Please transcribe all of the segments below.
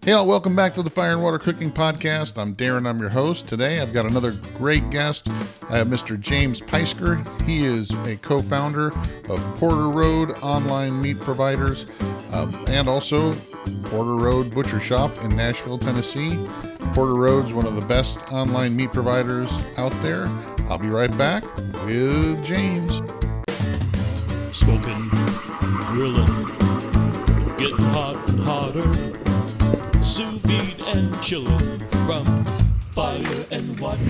Hey all, welcome back to the Fire and Water Cooking Podcast. I'm Darren, I'm your host. Today I've got another great guest. I have Mr. Jame Peisker. He is a co-founder of Porter Road Online Meat Providers and also Porter Road Butcher Shop in Nashville, Tennessee. Porter Road's one of the best online meat providers out there. I'll be right back with James. Smoking, grilling, getting hot and hotter. Sous vide and chilling from fire and water.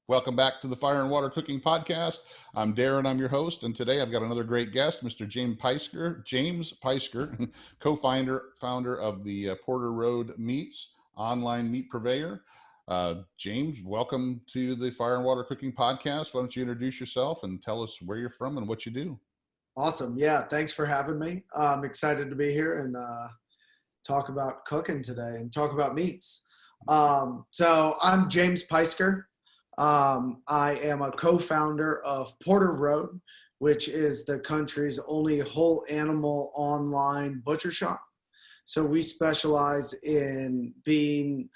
Welcome back to the Fire and Water Cooking Podcast. I'm Darren, I'm your host, and today I've got another great guest, Mr. Jame Peisker, co-founder of the Porter Road Meats, online meat purveyor. James, welcome to the Fire and Water Cooking Podcast. Why don't you introduce yourself and tell us where you're from and what you do? Awesome. Yeah, thanks for having me. I'm excited to be here and talk about cooking today and talk about meats. So I'm Jame Peisker. I am a co-founder of Porter Road, which is the country's only whole animal online butcher shop. So we specialize in being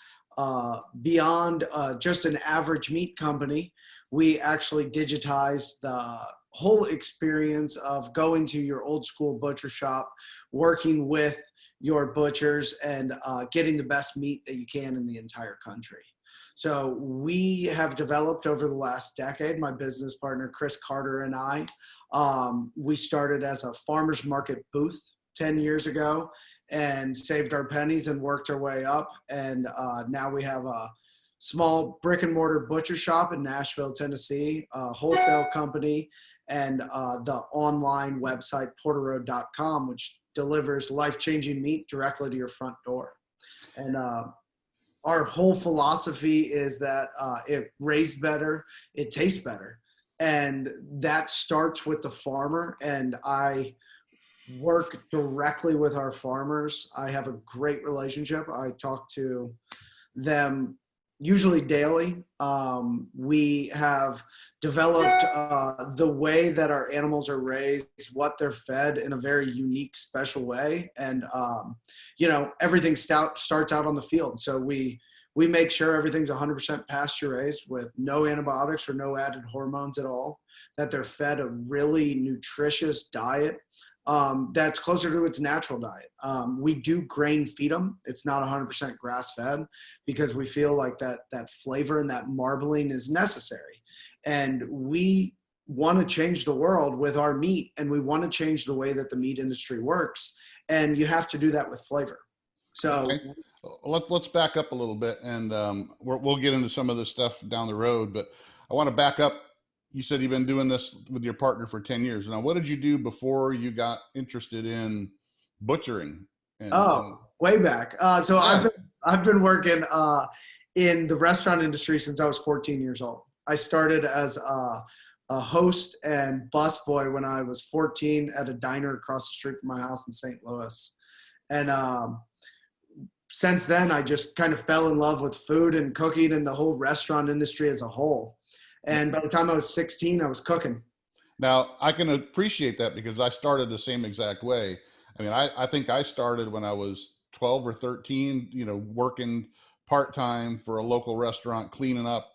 beyond just an average meat company. We actually digitized the whole experience of going to your old school butcher shop, working with your butchers, and getting the best meat that you can in the entire country. So we have developed over the last decade, my business partner, Chris Carter, and I, we started as a farmer's market booth 10 years ago and saved our pennies and worked our way up. And now we have a small brick and mortar butcher shop in Nashville, Tennessee, a wholesale company, and the online website, porterroad.com, which delivers life-changing meat directly to your front door. And our whole philosophy is that it raised better, it tastes better. And that starts with the farmer. And I work directly with our farmers. I have a great relationship. I talk to them usually daily. We have developed the way that our animals are raised, what they're fed in a very unique, special way. And, everything starts out on the field. So we make sure everything's 100% pasture raised with no antibiotics or no added hormones at all, that they're fed a really nutritious diet that's closer to its natural diet. We do grain feed them. It's not 100% grass fed because we feel like that flavor and that marbling is necessary. And we want to change the world with our meat, and we want to change the way that the meat industry works. And you have to do that with flavor. So okay. Let's back up a little bit, and we'll get into some of this stuff down the road, but I want to back up. You said you've been doing this with your partner for 10 years. Now, what did you do before you got interested in butchering? Way back. So yeah. I've been working in the restaurant industry since I was 14 years old. I started as a host and busboy when I was 14 at a diner across the street from my house in St. Louis. And since then, I just kind of fell in love with food and cooking and the whole restaurant industry as a whole. And by the time I was 16, I was cooking. Now, I can appreciate that because I started the same exact way. I mean, I think I started when I was 12 or 13, working part-time for a local restaurant, cleaning up,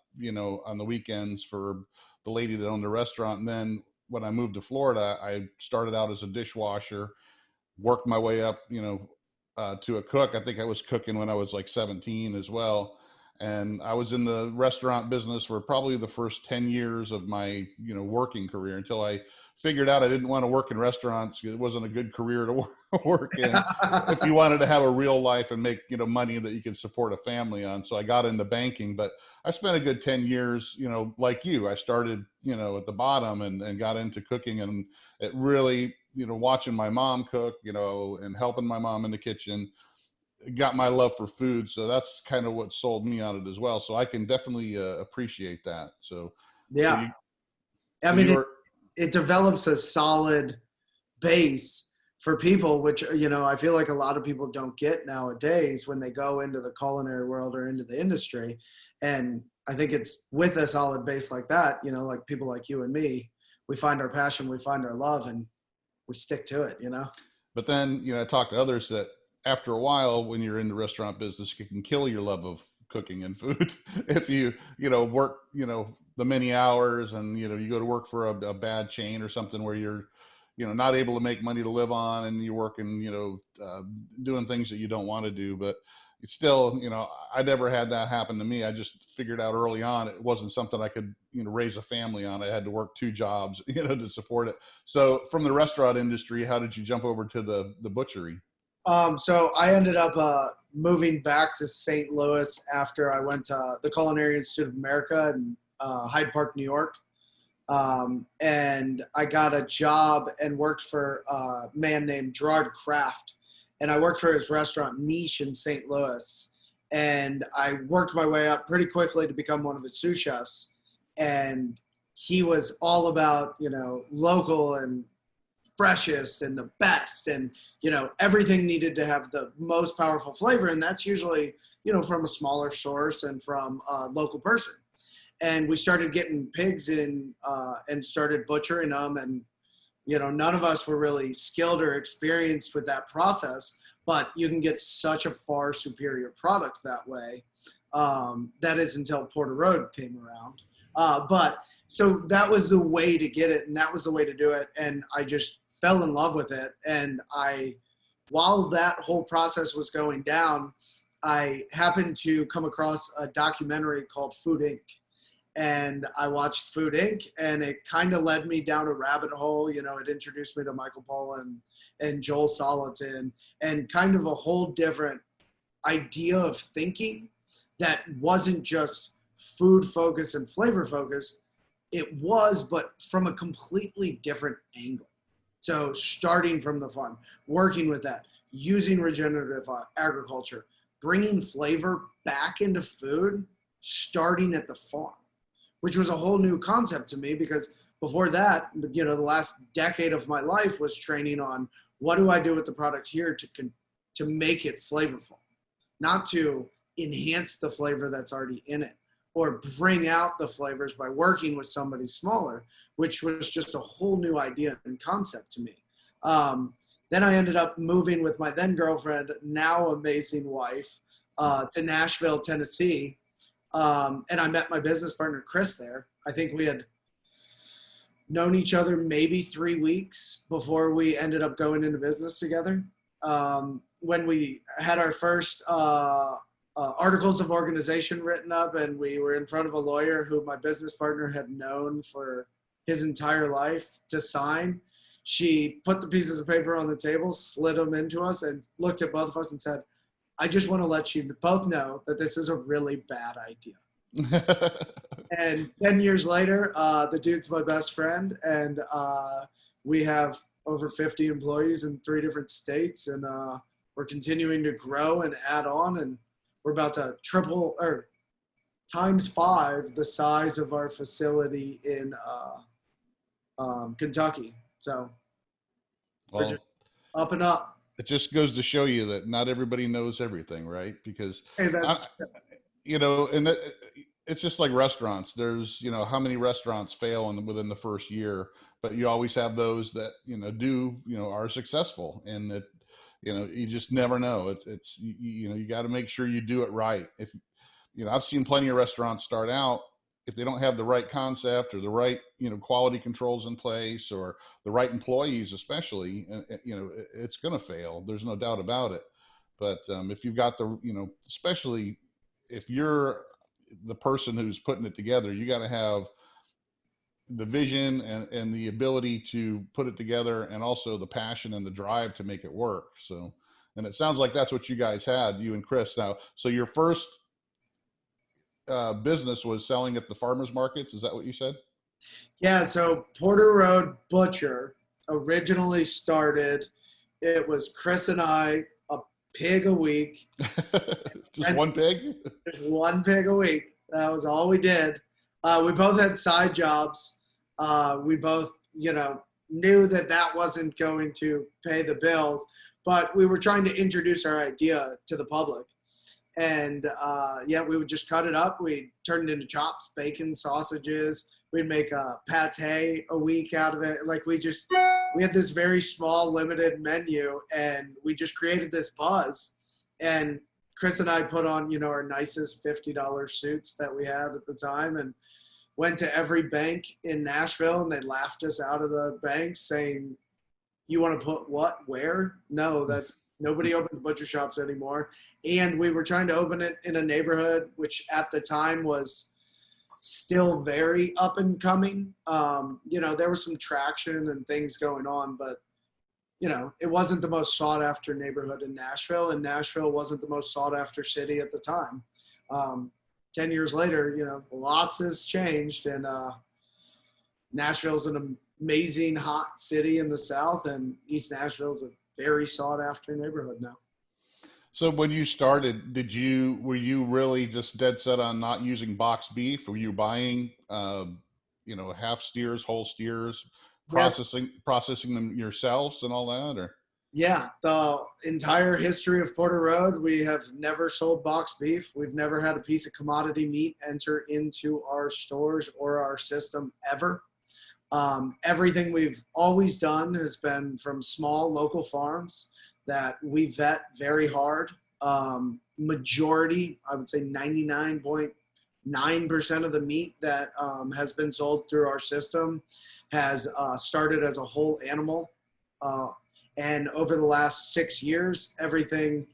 on the weekends for the lady that owned the restaurant. And then when I moved to Florida, I started out as a dishwasher, worked my way up, to a cook. I think I was cooking when I was like 17 as well. And I was in the restaurant business for probably the first 10 years of my, working career until I figured out I didn't want to work in restaurants. It wasn't a good career to work in if you wanted to have a real life and make, money that you could support a family on. So I got into banking, but I spent a good 10 years, like you. I started, at the bottom and got into cooking, and it really, watching my mom cook, and helping my mom in the kitchen, got my love for food. So that's kind of what sold me on it as well. So I can definitely appreciate that. So yeah, it develops a solid base for people, which, I feel like a lot of people don't get nowadays when they go into the culinary world or into the industry. And I think it's with a solid base like that, like people like you and me, we find our passion, we find our love, and we stick to it, you know? But then, I talk to others that after a while, when you're in the restaurant business, you can kill your love of cooking and food if work, the many hours, and, you go to work for a bad chain or something where you're, not able to make money to live on, and you're working, doing things that you don't want to do. But it's still, I never had that happen to me. I just figured out early on it wasn't something I could, raise a family on. I had to work 2 jobs, to support it. So from the restaurant industry, how did you jump over to the butchery? So I ended up moving back to St. Louis after I went to the Culinary Institute of America in Hyde Park, New York. And I got a job and worked for a man named Gerard Kraft. And I worked for his restaurant Niche in St. Louis. And I worked my way up pretty quickly to become one of his sous chefs. And he was all about, local and freshest and the best. And, everything needed to have the most powerful flavor. And that's usually, from a smaller source and from a local person. And we started getting pigs in and started butchering them. And, none of us were really skilled or experienced with that process, but you can get such a far superior product that way. That is until Porter Road came around. But so that was the way to get it, and that was the way to do it. And I just fell in love with it. And while that whole process was going down, I happened to come across a documentary called Food Inc. And I watched Food Inc. and it kind of led me down a rabbit hole. It introduced me to Michael Pollan and Joel Salatin, and kind of a whole different idea of thinking that wasn't just food focused and flavor focused. It was, but from a completely different angle. So starting from the farm, working with that, using regenerative agriculture, bringing flavor back into food, starting at the farm, which was a whole new concept to me, because before that, the last decade of my life was training on what do I do with the product here to make it flavorful, not to enhance the flavor that's already in it or bring out the flavors by working with somebody smaller, which was just a whole new idea and concept to me. Then I ended up moving with my then girlfriend, now amazing wife, to Nashville, Tennessee. And I met my business partner, Chris, there. I think we had known each other maybe 3 weeks before we ended up going into business together. When we had our first articles of organization written up, and we were in front of a lawyer who my business partner had known for his entire life to sign, she put the pieces of paper on the table, slid them into us, and looked at both of us and said, I just want to let you both know that this is a really bad idea. And 10 years later, the dude's my best friend, and we have over 50 employees in 3 different states, and we're continuing to grow and add on, and we're about to triple or times 5 the size of our facility in Kentucky. So we're just up and up. It just goes to show you that not everybody knows everything, right? Because, Hey, that's and it's just like restaurants. There's, how many restaurants fail within the first year, but you always have those that, are successful, and that, you just never know. It's you got to make sure you do it right. If, I've seen plenty of restaurants start out, if they don't have the right concept or the right, quality controls in place, or the right employees, especially, it's going to fail. There's no doubt about it. But if you've got especially if you're the person who's putting it together, you got to have the vision and the ability to put it together, and also the passion and the drive to make it work. So, and it sounds like that's what you guys had, you and Chris. Now, so your first business was selling at the farmers markets. Is that what you said? Yeah. So Porter Road Butcher originally started, it was Chris and I, a pig a week. Just one pig? Just one pig a week. That was all we did. We both had side jobs. We both, knew that wasn't going to pay the bills, but we were trying to introduce our idea to the public. And we would just cut it up. We turned it into chops, bacon, sausages, We'd make a pate a week out of it. Like we had this very small, limited menu, and we just created this buzz. And Chris and I put on, our nicest $50 suits that we had at the time, and went to every bank in Nashville, and they laughed us out of the bank saying, "You want to put what, where?" No, nobody opens butcher shops anymore. And we were trying to open it in a neighborhood, which at the time was still very up and coming. There was some traction and things going on, but it wasn't the most sought after neighborhood in Nashville, and Nashville wasn't the most sought after city at the time. 10 years later, lots has changed, and Nashville's an amazing hot city in the South, and East Nashville's a very sought after neighborhood now. So when you started, were you really just dead set on not using boxed beef? Were you buying, half steers, whole steers, processing them yourselves and all that, or? Yeah, the entire history of Porter Road, we have never sold boxed beef. We've never had a piece of commodity meat enter into our stores or our system ever. Everything we've always done has been from small local farms that we vet very hard. Majority, I would say 99.9% of the meat that has been sold through our system has started as a whole animal. And over the last 6 years, everything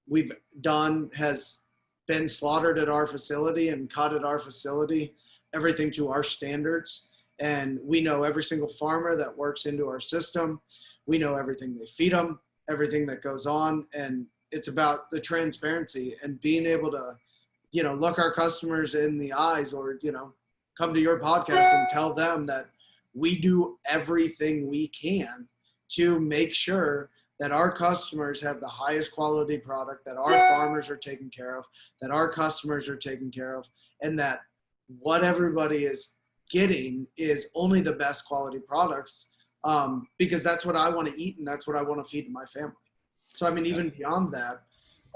we've done has been slaughtered at our facility and cut at our facility, everything to our standards. And we know every single farmer that works into our system. We know everything they feed them, everything that goes on. And it's about the transparency and being able to, look our customers in the eyes, or, come to your podcast and tell them that we do everything we can to make sure that our customers have the highest quality product, that our farmers are taken care of, that our customers are taken care of, and that what everybody is getting is only the best quality products, because that's what I want to eat and that's what I want to feed to my family. So, even beyond that,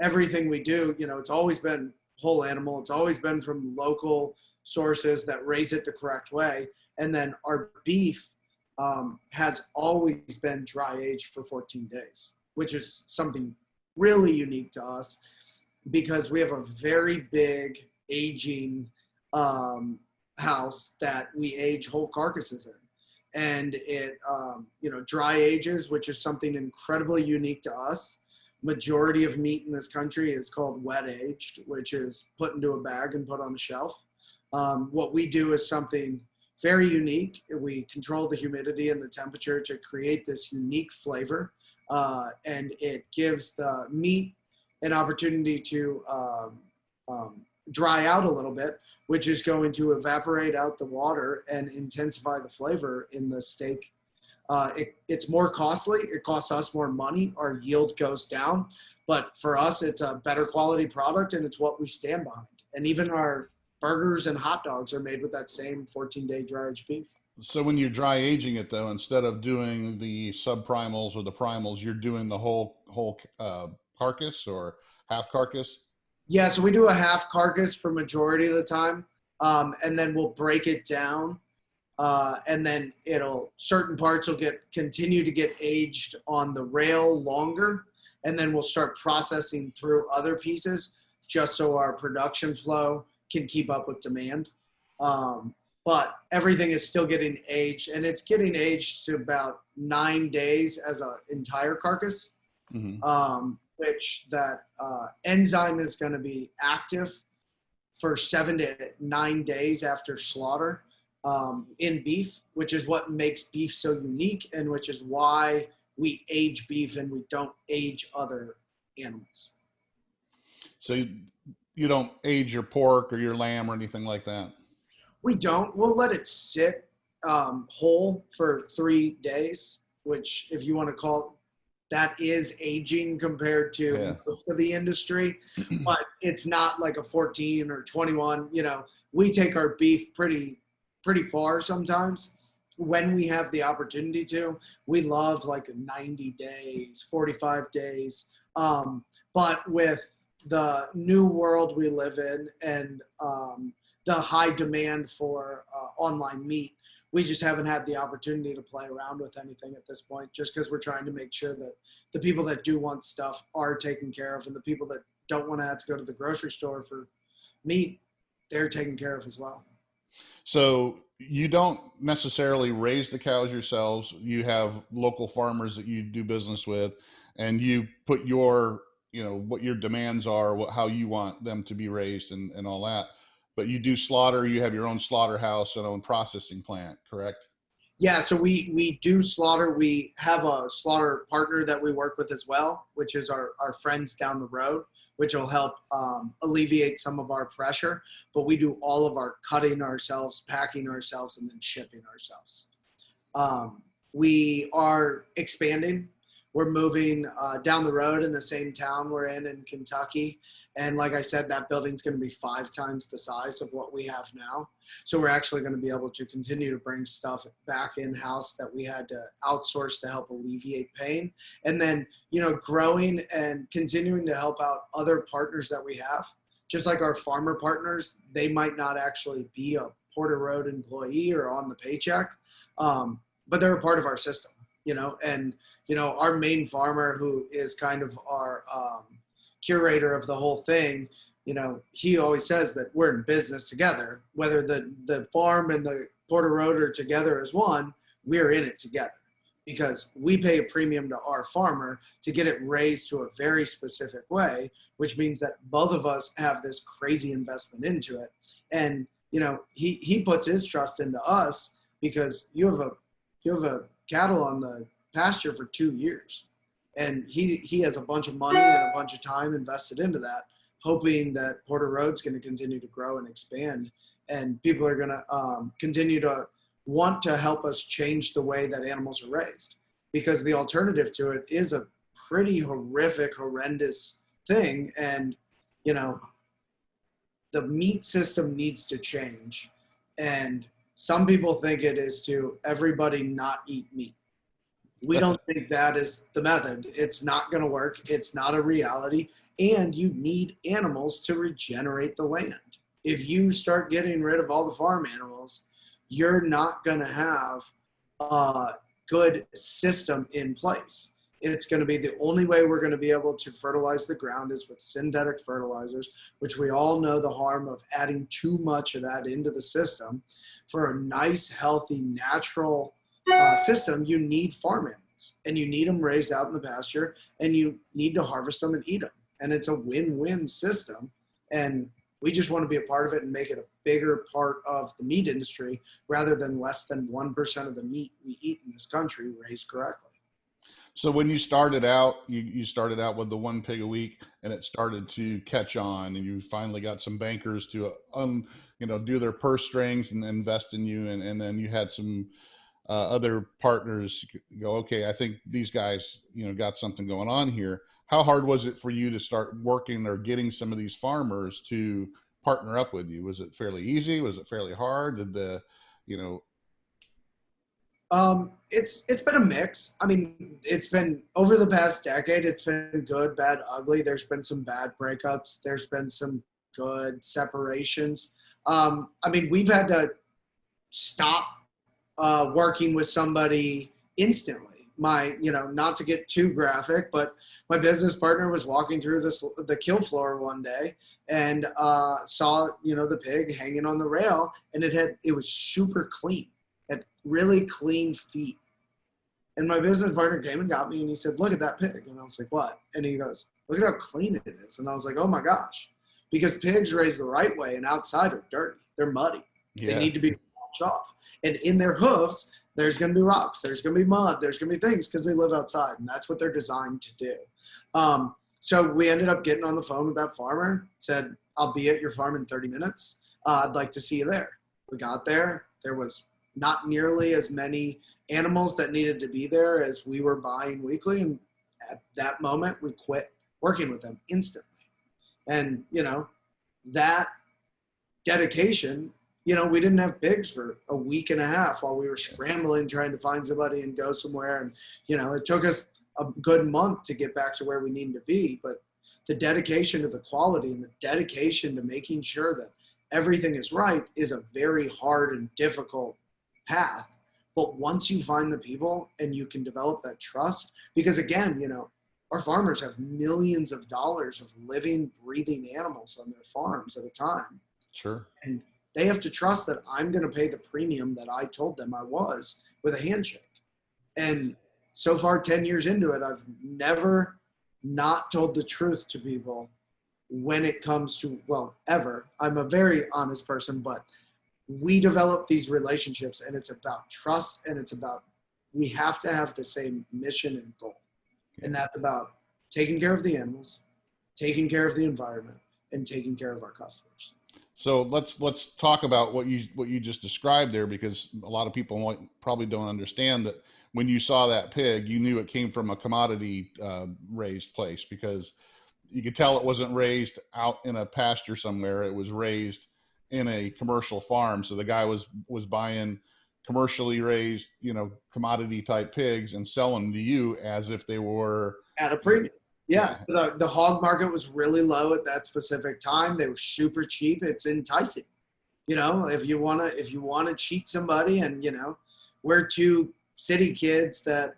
everything we do, it's always been whole animal. It's always been from local sources that raise it the correct way. And then our beef has always been dry aged for 14 days, which is something really unique to us because we have a very big aging house that we age whole carcasses in. And it, dry ages, which is something incredibly unique to us. Majority of meat in this country is called wet aged, which is put into a bag and put on a shelf. What we do is something very unique. We control the humidity and the temperature to create this unique flavor, and it gives the meat an opportunity to dry out a little bit, which is going to evaporate out the water and intensify the flavor in the steak. It's more costly. It costs us more money. Our yield goes down, but for us, it's a better quality product, and it's what we stand behind. And even our burgers and hot dogs are made with that same 14-day dry aged beef. So when you're dry aging it, though, instead of doing the subprimals or the primals, you're doing the whole carcass or half carcass? Yeah, so we do a half carcass for majority of the time, and then we'll break it down, and then certain parts will continue to get aged on the rail longer, and then we'll start processing through other pieces just so our production flow can keep up with demand. But everything is still getting aged, and it's getting aged to about 9 days as an entire carcass, which that enzyme is going to be active for 7 to 9 days after slaughter in beef, which is what makes beef so unique, and which is why we age beef and we don't age other animals. So you don't age your pork or your lamb or anything like that? We don't. We'll let it sit whole for 3 days, which, if you want to call it, that is aging compared to most of the industry, but it's not like a 14 or 21. We take our beef pretty far sometimes when we have the opportunity to. We love like 90 days, 45 days. But with the new world we live in and the high demand for online meat. We just haven't had the opportunity to play around with anything at this point, just because we're trying to make sure that the people that do want stuff are taken care of, and the people that don't want to have to go to the grocery store for meat, they're taken care of as well. So you don't necessarily raise the cows yourselves. You have local farmers that you do business with, and you put your, what your demands are, how you want them to be raised and all that. But you do slaughter, you have your own slaughterhouse and own processing plant, correct? Yeah, so we do slaughter. We have a slaughter partner that we work with as well, which is our friends down the road, which will help alleviate some of our pressure. But we do all of our cutting ourselves, packing ourselves, and then shipping ourselves. We are expanding. We're moving down the road in the same town we're in Kentucky. And like I said, that building's going to be 5 times the size of what we have now. So we're actually going to be able to continue to bring stuff back in-house that we had to outsource to help alleviate pain. And then, growing and continuing to help out other partners that we have. Just like our farmer partners, they might not actually be a Porter Road employee or on the paycheck, but they're a part of our system. And our main farmer, who is kind of our curator of the whole thing, he always says that we're in business together. Whether the farm and the Porter Road are together as one, we're in it together, because we pay a premium to our farmer to get it raised to a very specific way, which means that both of us have this crazy investment into it. And, he puts his trust into us, because you have a cattle on the pasture for 2 years, and he has a bunch of money and a bunch of time invested into that, hoping that Porter Road's going to continue to grow and expand, and people are going to continue to want to help us change the way that animals are raised, because the alternative to it is a pretty horrendous thing. And the meat system needs to change, and some people think it is to everybody not eat meat. We don't think that is the method. It's not going to work. It's not a reality. And you need animals to regenerate the land. If you start getting rid of all the farm animals, you're not going to have a good system in place. It's going to be the only way we're going to be able to fertilize the ground is with synthetic fertilizers, which we all know the harm of adding too much of that into the system. For a nice, healthy, natural system, you need farm animals, and you need them raised out in the pasture, and you need to harvest them and eat them. And it's a win-win system. And we just want to be a part of it and make it a bigger part of the meat industry, rather than less than 1% of the meat we eat in this country raised correctly. So when you started out, you started out with the 1 pig a week, and it started to catch on, and you finally got some bankers to do their purse strings and invest in you, and then you had some other partners go, okay, I think these guys got something going on here. How hard was it for you to start working or getting some of these farmers to partner up with you? Was it fairly easy? Was it fairly hard? Did it's been a mix. I mean, it's been over the past decade, it's been good, bad, ugly. There's been some bad breakups. There's been some good separations. I mean, we've had to stop working with somebody instantly. Not to get too graphic, but my business partner was walking through the kill floor one day and saw, the pig hanging on the rail, and it was super clean. Had really clean feet. And my business partner came and got me, and he said, look at that pig. And I was like, what? And he goes, look at how clean it is. And I was like, oh my gosh. Because pigs raised the right way and outside are dirty. They're muddy. Yeah. They need to be washed off. And in their hooves, there's going to be rocks. There's going to be mud. There's going to be things, because they live outside. And that's what they're designed to do. So we ended up getting on the phone with that farmer, said, I'll be at your farm in 30 minutes. I'd like to see you there. We got there. There was not nearly as many animals that needed to be there as we were buying weekly. And at that moment, we quit working with them instantly. And, that dedication, we didn't have pigs for a week and a half while we were scrambling, trying to find somebody and go somewhere. And, it took us a good month to get back to where we needed to be. But the dedication to the quality and the dedication to making sure that everything is right is a very hard and difficult path. But once you find the people and you can develop that trust, because again, our farmers have millions of dollars of living, breathing animals on their farms at a time. Sure. And they have to trust that I'm going to pay the premium that I told them I was with a handshake. And so far, 10 years into it, I've never not told the truth to people when it comes to, well, ever. I'm a very honest person, but we develop these relationships, and it's about trust, and it's about, we have to have the same mission and goal. And that's about taking care of the animals, taking care of the environment, and taking care of our customers. So let's talk about what you just described there, because a lot of people probably don't understand that when you saw that pig, you knew it came from a commodity raised place, because you could tell it wasn't raised out in a pasture somewhere. It was raised in a commercial farm. So the guy was buying commercially raised, commodity type pigs and selling to you as if they were at a premium. Yes. Yeah. The hog market was really low at that specific time. They were super cheap. It's enticing. If you want to cheat somebody, and, we're two city kids that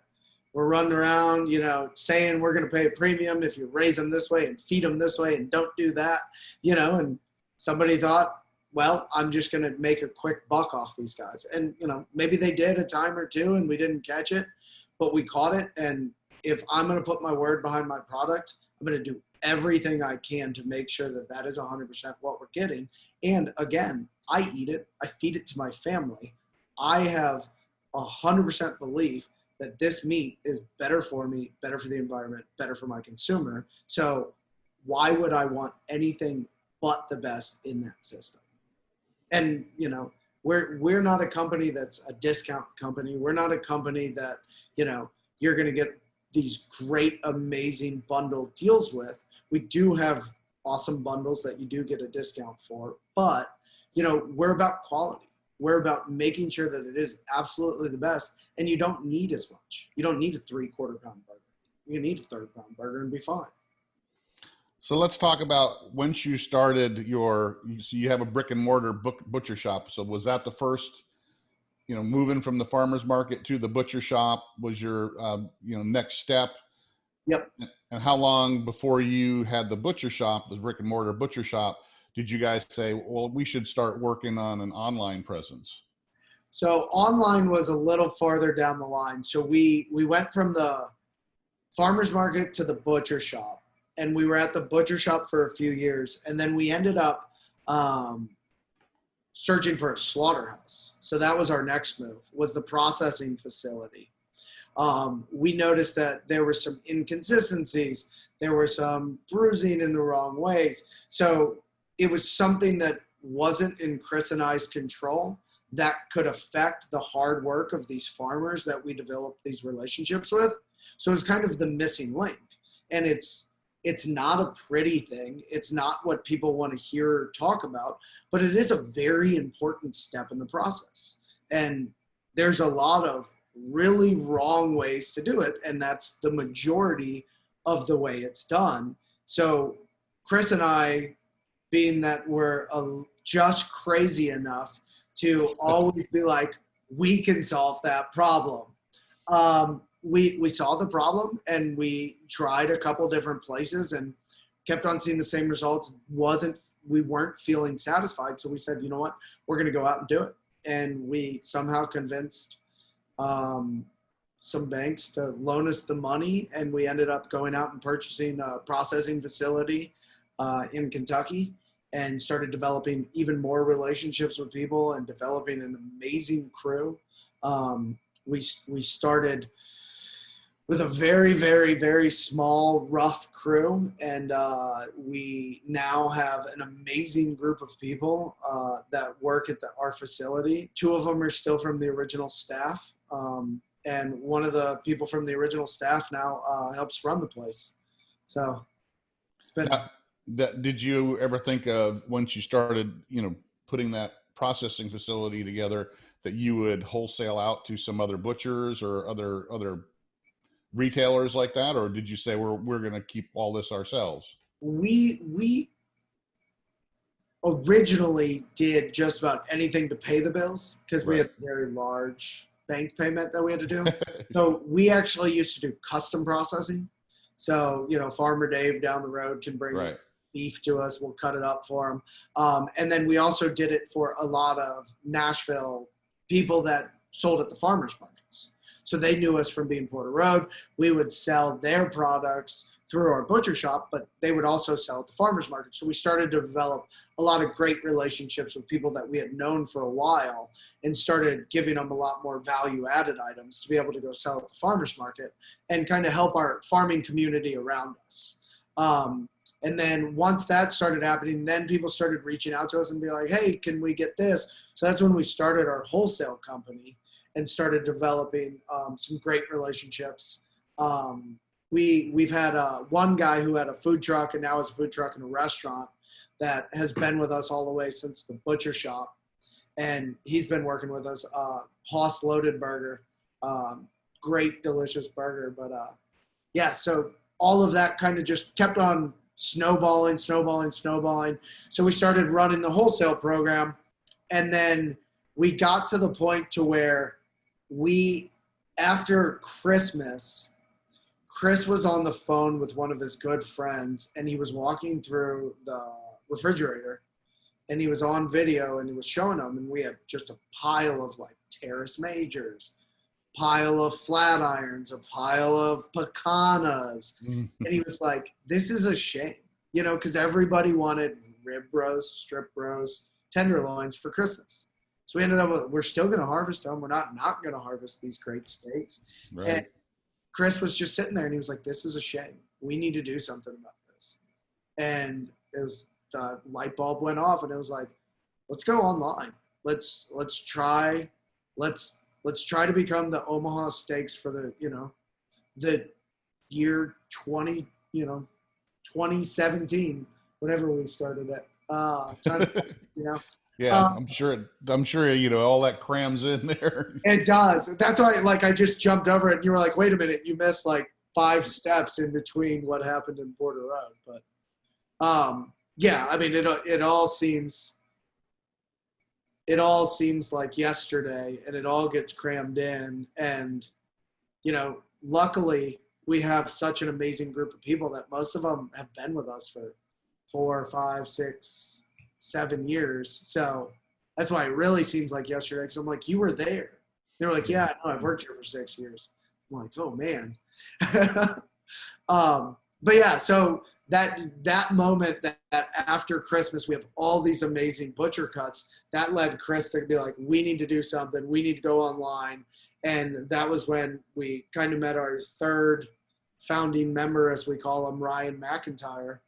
were running around, saying we're going to pay a premium if you raise them this way and feed them this way and don't do that, and somebody thought, well, I'm just going to make a quick buck off these guys. And, maybe they did a time or two and we didn't catch it, but we caught it. And if I'm going to put my word behind my product, I'm going to do everything I can to make sure that that is 100% what we're getting. And again, I eat it. I feed it to my family. I have 100% belief that this meat is better for me, better for the environment, better for my consumer. So why would I want anything but the best in that system? And, we're not a company that's a discount company. We're not a company that, you're going to get these great, amazing bundle deals with. We do have awesome bundles that you do get a discount for, but, we're about quality. We're about making sure that it is absolutely the best, and you don't need as much. You don't need a 3/4 pound burger. You need a 1/3 pound burger and be fine. So let's talk about once you started so you have a brick and mortar butcher shop. So was that the first, moving from the farmer's market to the butcher shop was your, next step? Yep. And how long before you had the butcher shop, the brick and mortar butcher shop, did you guys say, well, we should start working on an online presence? So online was a little farther down the line. So we went from the farmer's market to the butcher shop, and we were at the butcher shop for a few years. And then we ended up searching for a slaughterhouse. So that was our next move, was the processing facility. We noticed that there were some inconsistencies. There were some bruising in the wrong ways. So it was something that wasn't in Chris and I's control that could affect the hard work of these farmers that we developed these relationships with. So it's kind of the missing link. And it's not a pretty thing. It's not what people want to hear or talk about, but it is a very important step in the process. And there's a lot of really wrong ways to do it, and that's the majority of the way it's done. So Chris and I, being that we're just crazy enough to always be like, we can solve that problem. We saw the problem, and we tried a couple different places and kept on seeing the same results. We weren't feeling satisfied. So we said, you know what, we're going to go out and do it. And we somehow convinced some banks to loan us the money, and we ended up going out and purchasing a processing facility in Kentucky, and started developing even more relationships with people and developing an amazing crew. We started with a very, very, very small, rough crew, and we now have an amazing group of people that work at our facility. 2 of them are still from the original staff, and one of the people from the original staff now helps run the place. So it's been... Did you ever think of, once you started, putting that processing facility together, that you would wholesale out to some other butchers or other retailers like that? Or did you say we're going to keep all this ourselves? We originally did just about anything to pay the bills because we had Right. a very large bank payment that we had to do. So we actually used to do custom processing. So, Farmer Dave down the road can bring his Right. beef to us. We'll cut it up for him. And then we also did it for a lot of Nashville people that sold at the farmers markets. So they knew us from being Porter Road. We would sell their products through our butcher shop, but they would also sell at the farmers market. So we started to develop a lot of great relationships with people that we had known for a while and started giving them a lot more value added items to be able to go sell at the farmers market and kind of help our farming community around us. And then once that started happening, then people started reaching out to us and be like, hey, can we get this? So that's when we started our wholesale company and started developing some great relationships. We've had one guy who had a food truck and now has a food truck and a restaurant that has been with us all the way since the butcher shop. And he's been working with us, Hoss Loaded Burger, great, delicious burger. But yeah, so all of that kind of just kept on snowballing. So we started running the wholesale program. And then we got to the point to where after Christmas, Chris was on the phone with one of his good friends and he was walking through the refrigerator and he was on video and he was showing them, and we had just a pile of like Terrace Majors, pile of flat irons, a pile of picanas. And he was like, this is a shame, because everybody wanted rib roast, strip roast, tenderloins for Christmas. So we ended up with, we're still going to harvest them. We're not going to harvest these great steaks. Right. And Chris was just sitting there and he was like, this is a shame. We need to do something about this. And the light bulb went off and it was like, let's go online. Let's try to become the Omaha Steaks for the year 2017, whenever we started it. Yeah, I'm sure all that crams in there. It does. That's why, I just jumped over it, and you were like, "Wait a minute, you missed 5 steps in between what happened in Porter Road." But, yeah, I mean, it all seems like yesterday, and it all gets crammed in. And, luckily, we have such an amazing group of people that most of them have been with us for 4, 5, 6, 7 years. So that's why it really seems like yesterday, because I'm like, you were there. They were like, yeah, no, I've worked here for 6 years. I'm like, oh man. But yeah, so that moment that after Christmas, we have all these amazing butcher cuts, that led Chris to be like, we need to do something. We need to go online. And that was when we kind of met our third founding member, as we call him, Ryan McIntyre.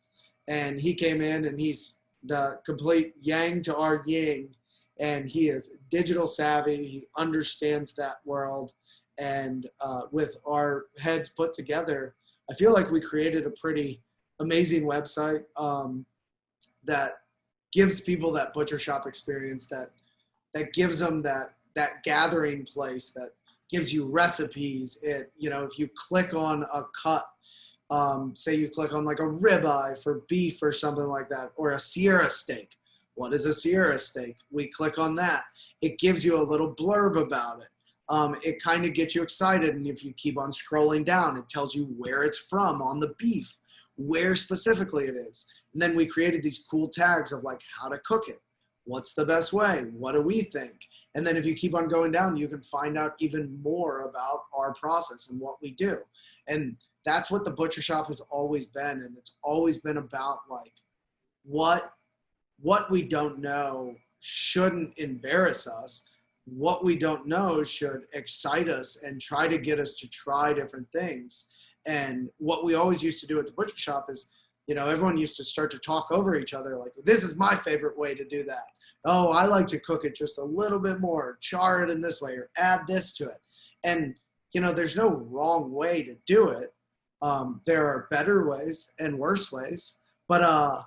And he came in and he's the complete yang to our yin, and he is digital savvy. He understands that world, and with our heads put together, I feel like we created a pretty amazing website that gives people that butcher shop experience, that gives them that gathering place, that gives you recipes. If you click on a cut, say you click on a ribeye for beef or something like that, or a Sierra steak. What is a Sierra steak? We click on that. It gives you a little blurb about it. It kind of gets you excited. And if you keep on scrolling down, it tells you where it's from on the beef, where specifically it is. And then we created these cool tags of how to cook it. What's the best way? What do we think? And then if you keep on going down, you can find out even more about our process and what we do. And that's what the butcher shop has always been. And it's always been about what we don't know shouldn't embarrass us. What we don't know should excite us and try to get us to try different things. And what we always used to do at the butcher shop is, everyone used to start to talk over each other. This is my favorite way to do that. Oh, I like to cook it just a little bit more, char it in this way, or add this to it. And, there's no wrong way to do it. There are better ways and worse ways, but,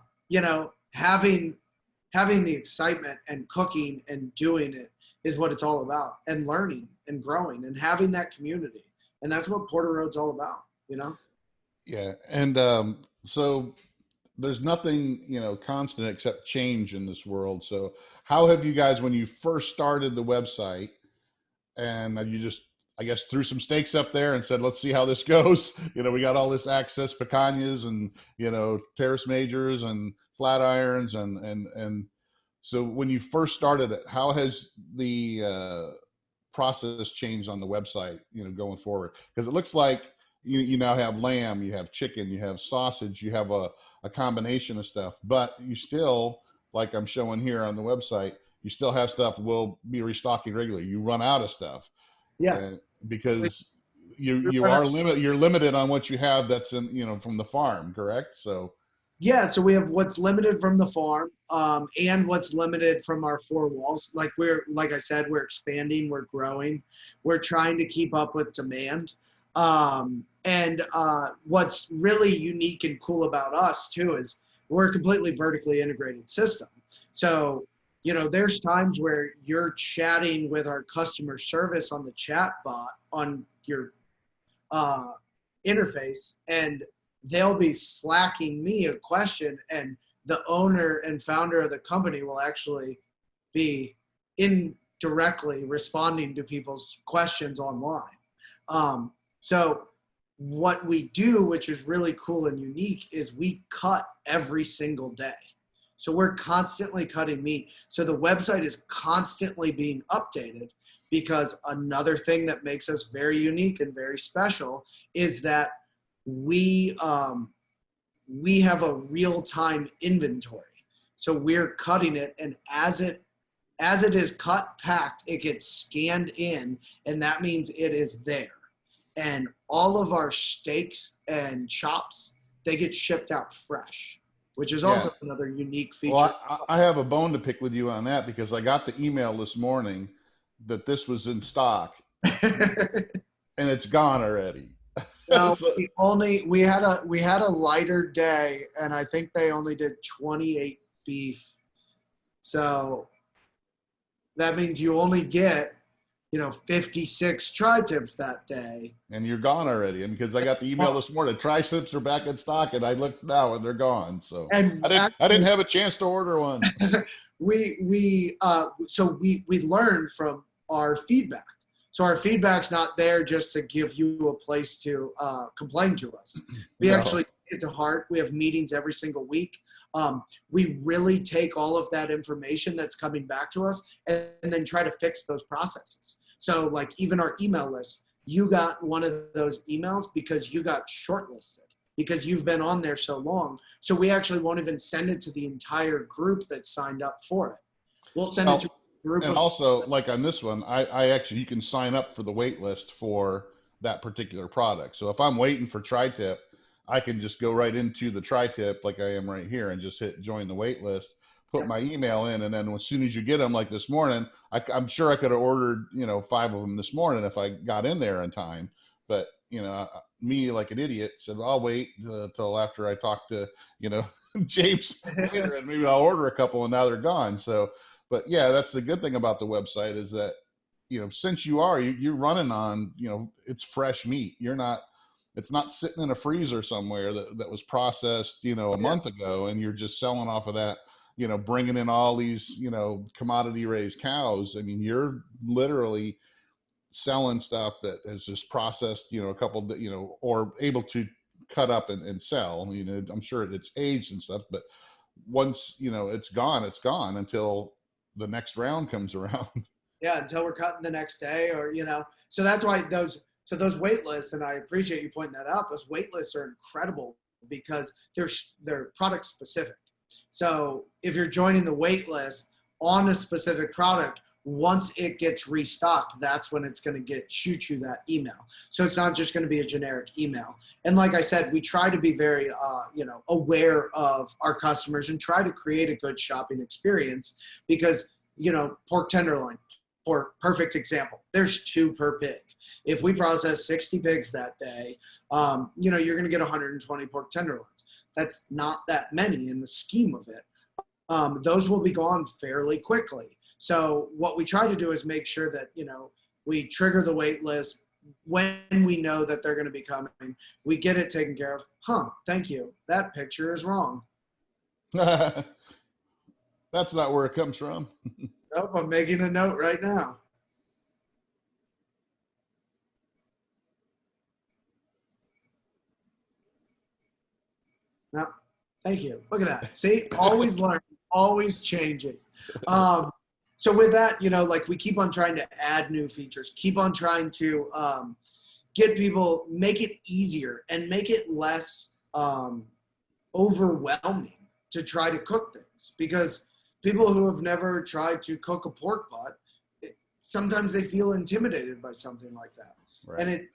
having the excitement and cooking and doing it is what it's all about, and learning and growing and having that community. And that's what Porter Road's all about, Yeah. And so there's nothing, constant except change in this world. So how have you guys, when you first started the website and you just, I guess, threw some stakes up there and said, let's see how this goes. We got all this access picanhas and, terrace majors and flat irons. And so when you first started it, how has the process changed on the website, going forward? Because it looks like you now have lamb, you have chicken, you have sausage, you have a combination of stuff, but you still, like I'm showing here on the website, you still have stuff will be restocking regularly. You run out of stuff, Yeah. because you're limited on what you have that's in, from the farm, correct? So Yeah, so we have what's limited from the farm, and what's limited from our four walls. Like I said, we're expanding, we're growing, we're trying to keep up with demand. And what's really unique and cool about us too is we're a completely vertically integrated system. So, there's times where you're chatting with our customer service on the chat bot on your interface, and they'll be slacking me a question, and the owner and founder of the company will actually be indirectly responding to people's questions online. So what we do, which is really cool and unique, is we cut every single day. So we're constantly cutting meat. So the website is constantly being updated, because another thing that makes us very unique and very special is that we have a real-time inventory. So we're cutting it, and as it is cut, packed, it gets scanned in, and that means it is there. And all of our steaks and chops, they get shipped out fresh, which is also another unique feature. Well, I have a bone to pick with you on that, because I got the email this morning that this was in stock and it's gone already. No, we had a lighter day, and I think they only did 28 beef. So that means you only get 56 tri-tips that day. And you're gone already. And because I got the email this morning, tri-tips are back in stock, and I looked now and they're gone. So I didn't have a chance to order one. we learned from our feedback. So our feedback's not there just to give you a place to complain to us. We actually take it to heart. We have meetings every single week. We really take all of that information that's coming back to us and then try to fix those processes. So like even our email list, you got one of those emails because you got shortlisted, because you've been on there so long. So we actually won't even send it to the entire group that signed up for it. We'll send it to a group. And also, like on this one, I actually, you can sign up for the wait list for that particular product. So if I'm waiting for tri-tip, I can just go right into the tri-tip like I am right here and just hit join the wait list, put my email in, and then as soon as you get them, like this morning, I'm sure I could have ordered 5 of them this morning if I got in there in time. But me, like an idiot, said I'll wait till after I talk to James later, and maybe I'll order a couple, and now they're gone. So, but yeah, that's the good thing about the website is that since you're running on it's fresh meat. It's not sitting in a freezer somewhere that was processed a month ago, and you're just selling off of that. Bringing in all these, commodity raised cows. I mean, you're literally selling stuff that is just processed, a couple, or able to cut up and sell. I'm sure it's aged and stuff, but once, it's gone until the next round comes around. Yeah. Until we're cutting the next day so that's why those wait lists, and I appreciate you pointing that out. Those wait lists are incredible because they're product specific. So if you're joining the wait list on a specific product, once it gets restocked, that's when it's going to shoot you that email. So it's not just going to be a generic email. And like I said, we try to be very, aware of our customers and try to create a good shopping experience because, pork tenderloin, for perfect example, there's 2 per pig. If we process 60 pigs that day, you're going to get 120 pork tenderloins. That's not that many in the scheme of it. Those will be gone fairly quickly. So what we try to do is make sure that, we trigger the wait list when we know that they're going to be coming. We get it taken care of. Thank you. That picture is wrong. That's not where it comes from. Nope, I'm making a note right now. No, thank you. Look at that. See, always learning, always changing. So with that, like we keep on trying to add new features, keep on trying to get people, make it easier and make it less overwhelming to try to cook things, because people who have never tried to cook a pork butt, sometimes they feel intimidated by something like that. Right. And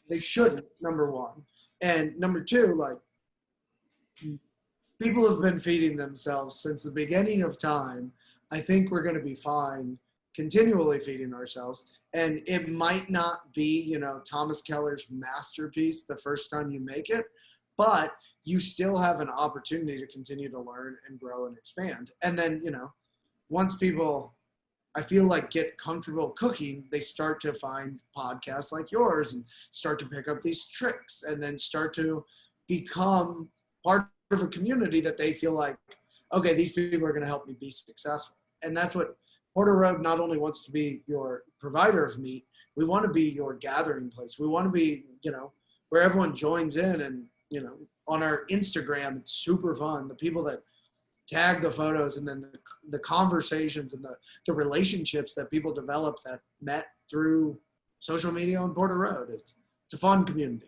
they shouldn't, number one. And number two, like, people have been feeding themselves since the beginning of time. I think we're going to be fine continually feeding ourselves. And it might not be, Thomas Keller's masterpiece the first time you make it, but you still have an opportunity to continue to learn and grow and expand. And then, once people, I feel like, get comfortable cooking, they start to find podcasts like yours and start to pick up these tricks and then start to become part of a community that they feel like, okay, these people are going to help me be successful. And that's what Porter Road not only wants to be your provider of meat, we want to be your gathering place. We want to be, where everyone joins in. And, on our Instagram, it's super fun. The people that tag the photos and then the conversations and the relationships that people develop that met through social media on Porter Road. It's a fun community.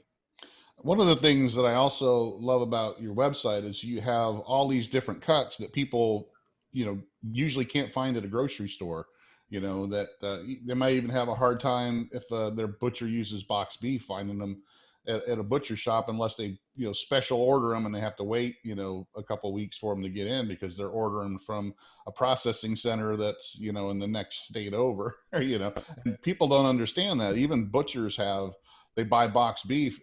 One of the things that I also love about your website is you have all these different cuts that people, usually can't find at a grocery store, that they might even have a hard time if their butcher uses boxed beef, finding them at a butcher shop, unless they, special order them and they have to wait, a couple of weeks for them to get in because they're ordering from a processing center that's, in the next state over, and people don't understand that. Even butchers they buy boxed beef.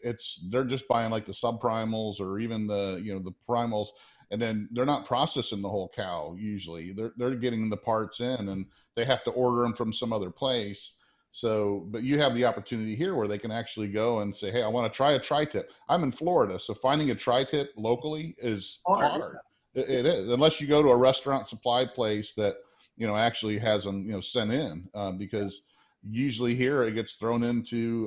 They're just buying like the subprimals or even the primals, and then they're not processing the whole cow. Usually they're getting the parts in and they have to order them from some other place. So, but you have the opportunity here where they can actually go and say, hey, I want to try a tri-tip. I'm in Florida, so finding a tri-tip locally is hard. It is, unless you go to a restaurant supply place that, actually has them, sent in, because usually here it gets thrown into,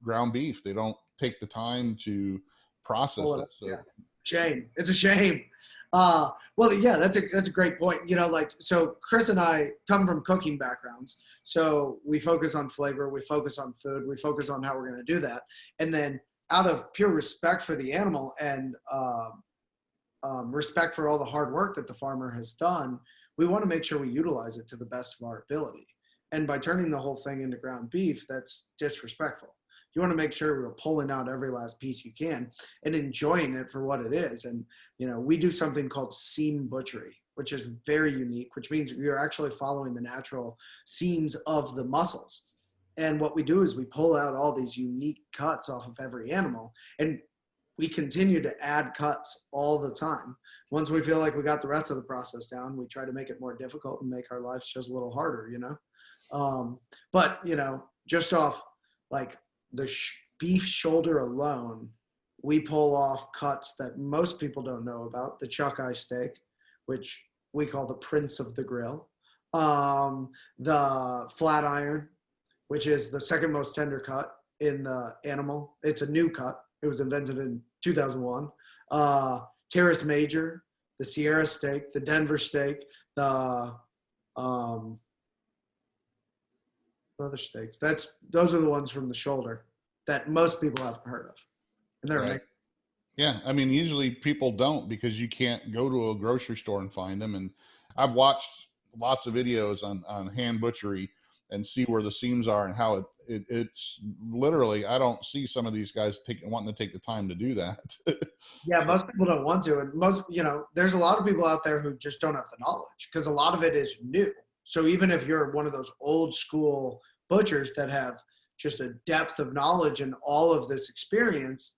ground beef. They don't take the time to process it. So. Yeah. Shame. It's a shame. Well, yeah, that's a great point. So Chris and I come from cooking backgrounds. So we focus on flavor, we focus on food, we focus on how we're going to do that. And then out of pure respect for the animal and respect for all the hard work that the farmer has done, we want to make sure we utilize it to the best of our ability. And by turning the whole thing into ground beef, that's disrespectful. You want to make sure we're pulling out every last piece you can and enjoying it for what it is. And, we do something called seam butchery, which is very unique, which means you're actually following the natural seams of the muscles. And what we do is we pull out all these unique cuts off of every animal, and we continue to add cuts all the time. Once we feel like we got the rest of the process down, we try to make it more difficult and make our lives just a little harder, But, just off like the beef shoulder alone, we pull off cuts that most people don't know about. The chuck eye steak, which we call the Prince of the Grill. The flat iron, which is the second most tender cut in the animal. It's a new cut. It was invented in 2001. Terrace Major, the Sierra steak, the Denver steak, the other steaks. Those are the ones from the shoulder that most people haven't heard of. And they're right. Yeah, I mean, usually people don't, because you can't go to a grocery store and find them. And I've watched lots of videos on hand butchery and see where the seams are and how it's literally, I don't see some of these guys wanting to take the time to do that. Yeah, most people don't want to. And there's a lot of people out there who just don't have the knowledge, because a lot of it is new. So even if you're one of those old school butchers that have just a depth of knowledge and all of this experience,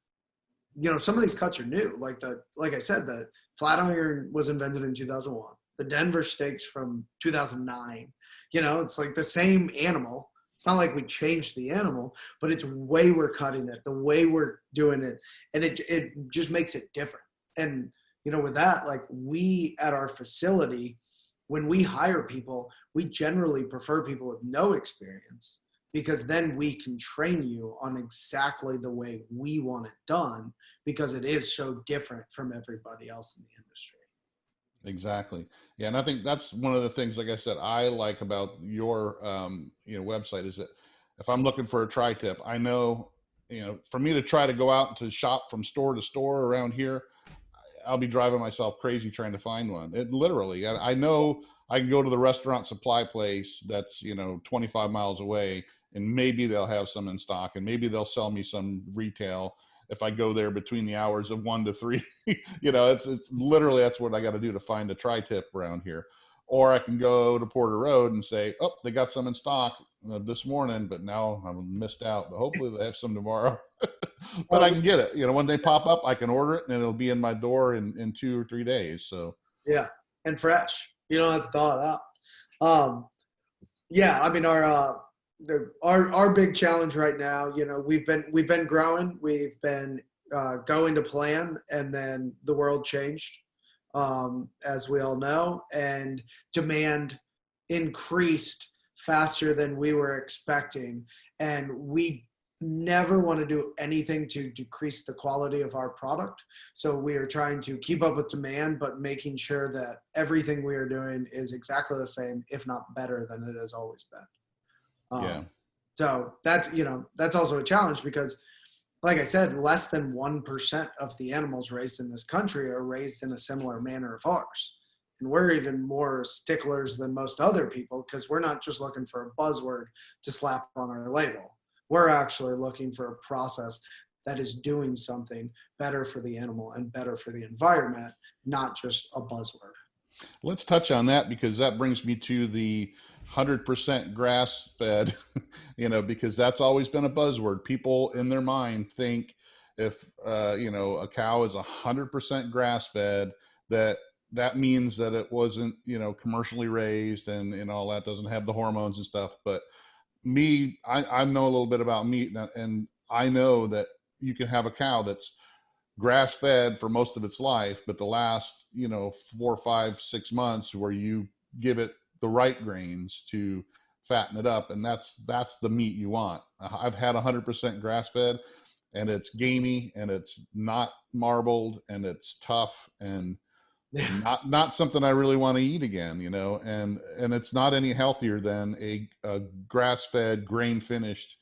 some of these cuts are new. Like I said, the flat iron was invented in 2001. The Denver steaks from 2009. It's like the same animal. It's not like we changed the animal, but it's the way we're cutting it, the way we're doing it, and it just makes it different. And with that, like we at our facility, when we hire people, we generally prefer people with no experience, because then we can train you on exactly the way we want it done, because it is so different from everybody else in the industry. Exactly. Yeah, and I think that's one of the things, like I said, I like about your website is that if I'm looking for a tri-tip, I know, for me to try to go out to shop from store to store around here, I'll be driving myself crazy trying to find one. It literally, I know I can go to the restaurant supply place that's 25 miles away, and maybe they'll have some in stock, and maybe they'll sell me some retail if I go there between the hours of 1 to 3. It's literally, that's what I got to do to find a tri-tip around here. Or I can go to Porter Road and say, oh, they got some in stock this morning, but now I'm missed out. But hopefully they have some tomorrow. But I can get it. When they pop up, I can order it and it'll be in my door in 2 or 3 days. So yeah, and fresh. You don't have to thaw it out. Yeah, I mean our big challenge right now, we've been growing, we've been going to plan, and then the world changed, as we all know, and demand increased faster than we were expecting, and we never want to do anything to decrease the quality of our product. So we are trying to keep up with demand, but making sure that everything we are doing is exactly the same, if not better than it has always been. Yeah. So that's also a challenge, because like I said, less than 1% of the animals raised in this country are raised in a similar manner of ours. And we're even more sticklers than most other people, because we're not just looking for a buzzword to slap on our label. We're actually looking for a process that is doing something better for the animal and better for the environment, not just a buzzword. Let's touch on that, because that brings me to the 100% grass fed, because that's always been a buzzword. People in their mind think if, a cow is 100% grass fed, that means that it wasn't, commercially raised and all that, doesn't have the hormones and stuff. But I know a little bit about meat, and I know that you can have a cow that's grass fed for most of its life, but the last 4, 5, 6 months where you give it the right grains to fatten it up, and that's the meat you want. I've had 100% grass fed, and it's gamey, and it's not marbled, and it's tough, and not something I really want to eat again, and it's not any healthier than a grass fed, grain finished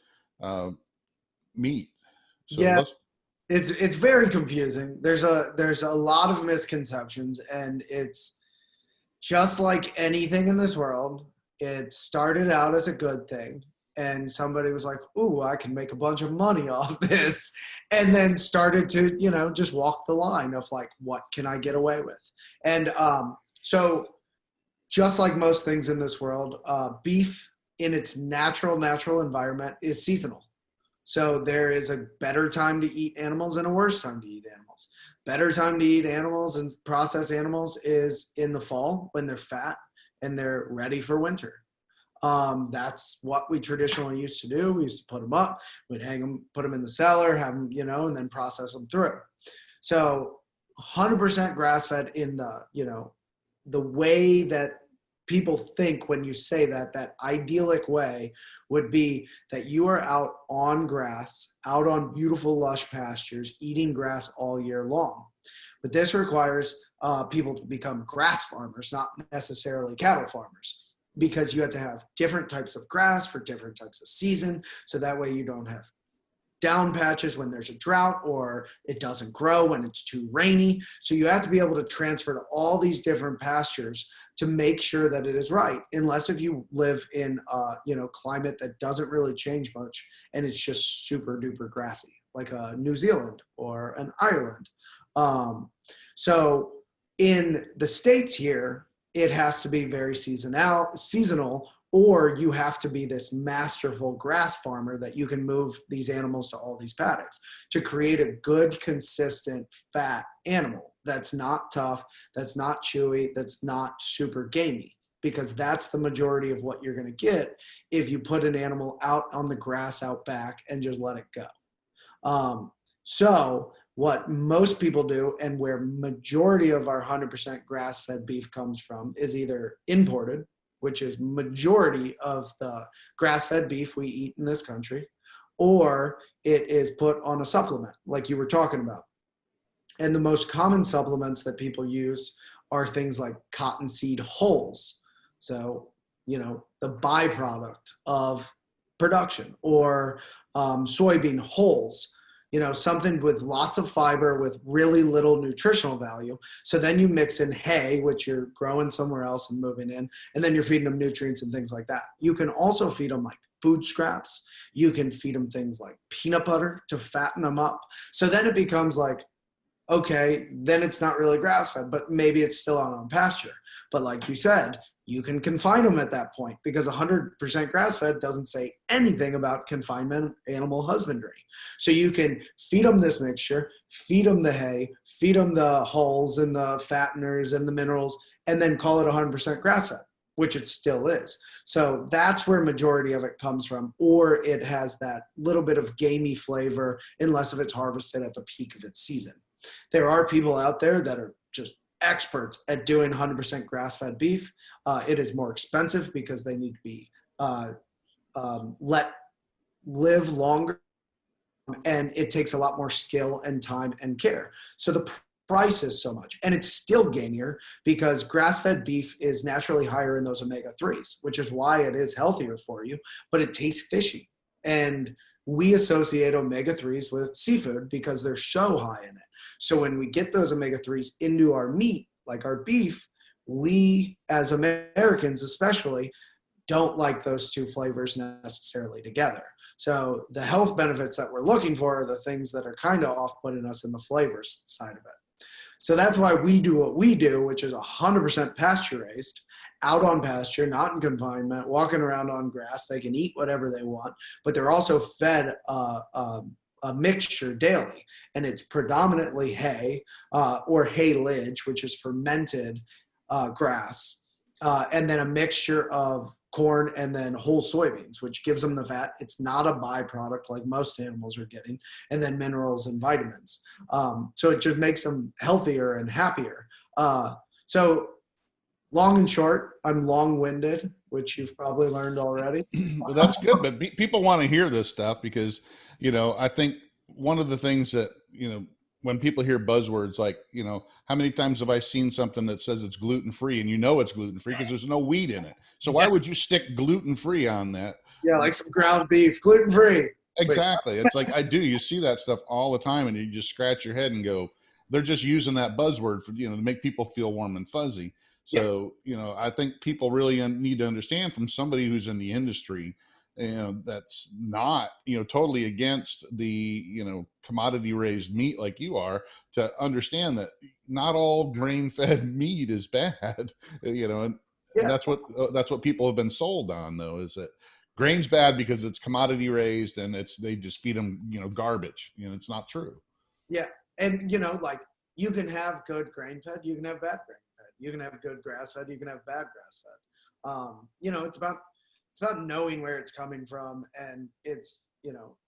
meat. So yeah. It's very confusing. There's a lot of misconceptions, and it's just like anything in this world. It started out as a good thing, and somebody was like, ooh, I can make a bunch of money off this, and then started to, just walk the line of like, what can I get away with? And so just like most things in this world, beef in its natural environment is seasonal. So there is a better time to eat animals and a worse time to eat animals. Better time to eat animals and process animals is in the fall, when they're fat and they're ready for winter. That's what we traditionally used to do. We used to put them up, we'd hang them, put them in the cellar, have them, and then process them through. So 100% grass-fed in the way that people think when you say that idyllic way would be that you are out on grass, out on beautiful lush pastures, eating grass all year long. But this requires people to become grass farmers, not necessarily cattle farmers, because you have to have different types of grass for different types of season. So that way you don't have down patches when there's a drought, or it doesn't grow when it's too rainy. So you have to be able to transfer to all these different pastures to make sure that it is right. Unless if you live in climate that doesn't really change much, and it's just super duper grassy, like New Zealand or an Ireland. So in the States here, it has to be very seasonal, or you have to be this masterful grass farmer that you can move these animals to all these paddocks to create a good, consistent, fat animal that's not tough, that's not chewy, that's not super gamey, because that's the majority of what you're going to get if you put an animal out on the grass out back and just let it go. So what most people do, and where majority of our 100% grass-fed beef comes from, is either imported, which is majority of the grass-fed beef we eat in this country, or it is put on a supplement like you were talking about. And the most common supplements that people use are things like cottonseed hulls. So, the byproduct of production, or soybean hulls, something with lots of fiber with really little nutritional value. So then you mix in hay, which you're growing somewhere else and moving in, and then you're feeding them nutrients and things like that. You can also feed them like food scraps. You can feed them things like peanut butter to fatten them up. So then it becomes like, okay, then it's not really grass-fed, but maybe it's still out on pasture. But like you said, you can confine them at that point, because 100% grass-fed doesn't say anything about confinement animal husbandry. So you can feed them this mixture, feed them the hay, feed them the hulls and the fatteners and the minerals, and then call it 100% grass-fed, which it still is. So that's where majority of it comes from, or it has that little bit of gamey flavor unless if it's harvested at the peak of its season. There are people out there that are just experts at doing 100% grass-fed beef. It is more expensive because they need to be let live longer, and it takes a lot more skill and time and care. So the price is so much, and it's still gainier because grass-fed beef is naturally higher in those omega-3s, which is why it is healthier for you, but it tastes fishy. And we associate omega-3s with seafood because they're so high in it. So when we get those omega-3s into our meat, like our beef, we as Americans especially don't like those two flavors necessarily together. So the health benefits that we're looking for are the things that are kind of off-putting us in the flavors side of it. So that's why we do what we do, which is 100% pasture-raised, out on pasture, not in confinement, walking around on grass. They can eat whatever they want, but they're also fed a mixture daily, and it's predominantly hay or haylage, which is fermented grass, and then a mixture of corn and then whole soybeans, which gives them the fat. It's not a byproduct like most animals are getting, and then minerals and vitamins. So it just makes them healthier and happier. So long and short, I'm long-winded, which you've probably learned already. Well, that's good, but people want to hear this stuff because, I think one of the things that, when people hear buzzwords like, how many times have I seen something that says it's gluten-free, and it's gluten-free because there's no wheat in it. So why would you stick gluten-free on that? Yeah, like some ground beef, gluten-free. Exactly. It's like, you see that stuff all the time, and you just scratch your head and go, they're just using that buzzword for, to make people feel warm and fuzzy. So, I think people really need to understand from somebody who's in the industry, that's not, totally against the, commodity raised meat like you are, to understand that not all grain fed meat is bad, and that's what people have been sold on, though, is that grain's bad because it's commodity raised and they just feed them, garbage. It's not true. Yeah. And, like, you can have good grain fed, you can have bad grain fed, you can have good grass fed, you can have bad grass fed. It's about knowing where it's coming from, and it's,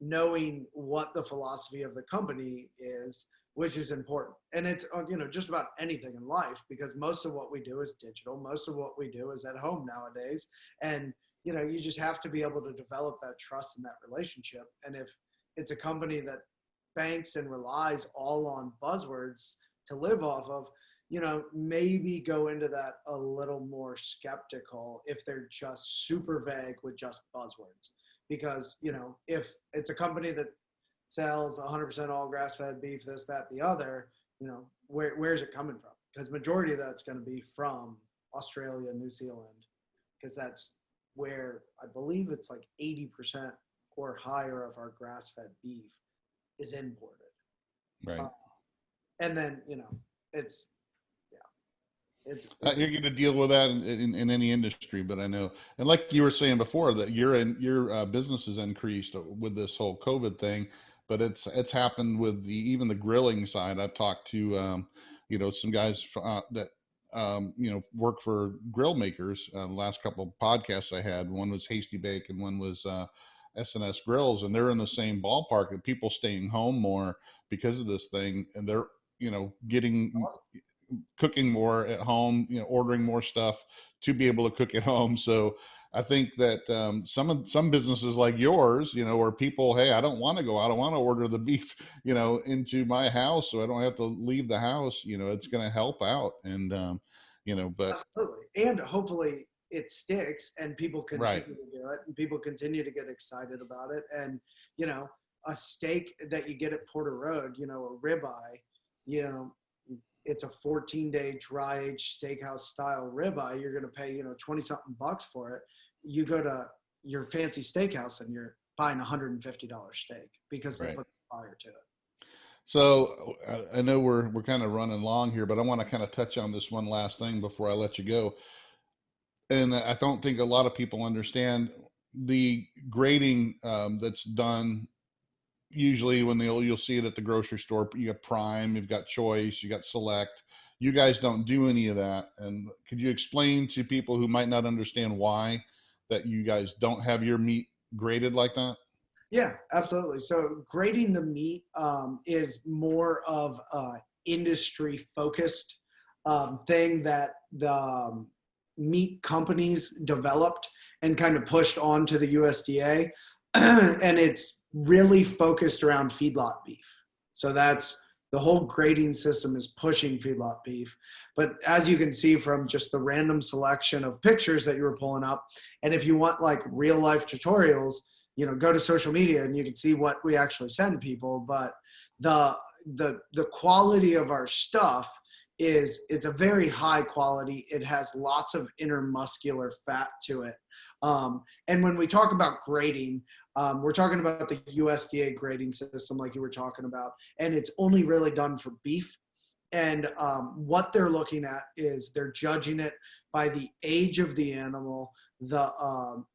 knowing what the philosophy of the company is, which is important. And it's, just about anything in life, because most of what we do is digital. Most of what we do is at home nowadays. And, you just have to be able to develop that trust and that relationship. And if it's a company that banks and relies all on buzzwords to live off of, maybe go into that a little more skeptical if they're just super vague with just buzzwords. Because, if it's a company that sells 100% all grass-fed beef, this, that, the other, where's it coming from? Because majority of that's going to be from Australia, New Zealand, because that's where I believe it's like 80% or higher of our grass-fed beef is imported. Right. And then, it's you're going to deal with that in any industry, but I know, and like you were saying before, that your business has increased with this whole COVID thing, but it's happened with even the grilling side. I've talked to some guys that work for grill makers. The last couple of podcasts I had, one was Hasty Bake and one was S&S grills, and they're in the same ballpark, that people staying home more because of this thing, and they're, getting cooking more at home, ordering more stuff to be able to cook at home. So I think that some businesses like yours, where people, hey, I don't want to go out, I want to order the beef, into my house, so I don't have to leave the house. It's going to help out, and but Absolutely. And hopefully it sticks and people continue right, to do it and people continue to get excited about it. And, a steak that you get at Porter Road, a ribeye, it's a 14-day dry aged steakhouse style ribeye. You're going to pay, 20 something bucks for it. You go to your fancy steakhouse and you're buying $150 steak because they right. put fire to it. So I know we're kind of running long here, but I want to kind of touch on this one last thing before I let you go. And I don't think a lot of people understand the grading that's done. Usually when you'll see it at the grocery store, you got prime, you've got choice, you got select. You guys don't do any of that. And could you explain to people who might not understand why that you guys don't have your meat graded like that? Yeah, absolutely. So grading the meat is more of a industry focused thing that the meat companies developed and kind of pushed on to the USDA. And it's really focused around feedlot beef. So that's the whole grading system is pushing feedlot beef. But as you can see from just the random selection of pictures that you were pulling up, and if you want like real life tutorials, go to social media and you can see what we actually send people. But the quality of our stuff it's a very high quality. It has lots of intermuscular fat to it. And when we talk about grading, we're talking about the USDA grading system like you were talking about, and it's only really done for beef. And what they're looking at is they're judging it by the age of the animal, the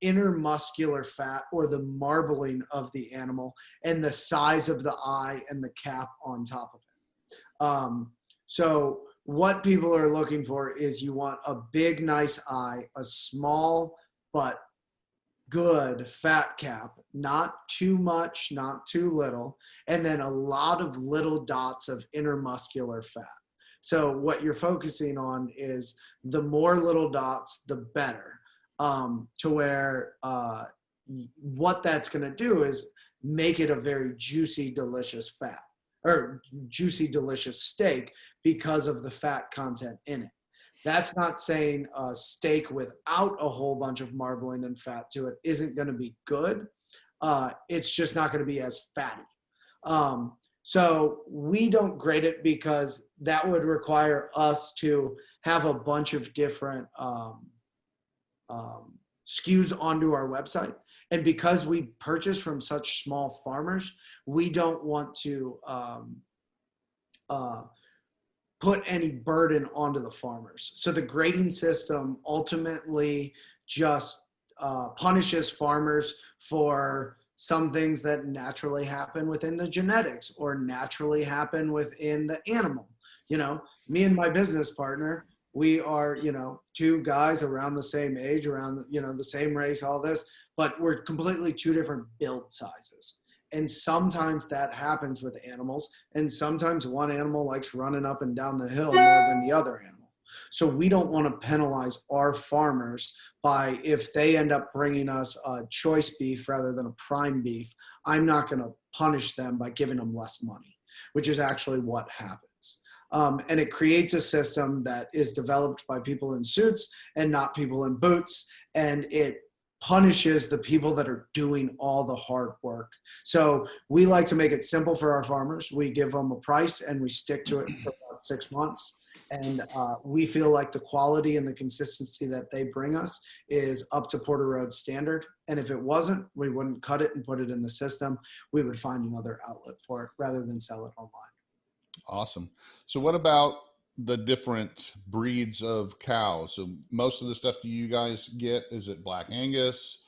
intermuscular fat or the marbling of the animal, and the size of the eye and the cap on top of it. So what people are looking for is you want a big, nice eye, a small but good fat cap, not too much, not too little, and then a lot of little dots of intermuscular fat. So what you're focusing on is the more little dots, the better. To where what that's going to do is make it a very juicy, delicious fat or juicy, delicious steak because of the fat content in it. That's not saying a steak without a whole bunch of marbling and fat to it isn't going to be good. It's just not going to be as fatty. So we don't grade it because that would require us to have a bunch of different SKUs onto our website. And because we purchase from such small farmers, we don't want to put any burden onto the farmers. So the grading system ultimately just punishes farmers for some things that naturally happen within the genetics or naturally happen within the animal. Me and my business partner, we are, two guys around the same age, around, the same race, all this, but we're completely two different build sizes. And sometimes that happens with animals. And sometimes one animal likes running up and down the hill more than the other animal. So we don't want to penalize our farmers by if they end up bringing us a choice beef rather than a prime beef, I'm not going to punish them by giving them less money, which is actually what happens. And it creates a system that is developed by people in suits and not people in boots. And it punishes the people that are doing all the hard work. So we like to make it simple for our farmers. We give them a price and we stick to it for about 6 months. And we feel like the quality and the consistency that they bring us is up to Porter Road standard. And if it wasn't, we wouldn't cut it and put it in the system. We would find another outlet for it rather than sell it online. Awesome. So what about the different breeds of cows? So most of the stuff do you guys get, is it Black Angus?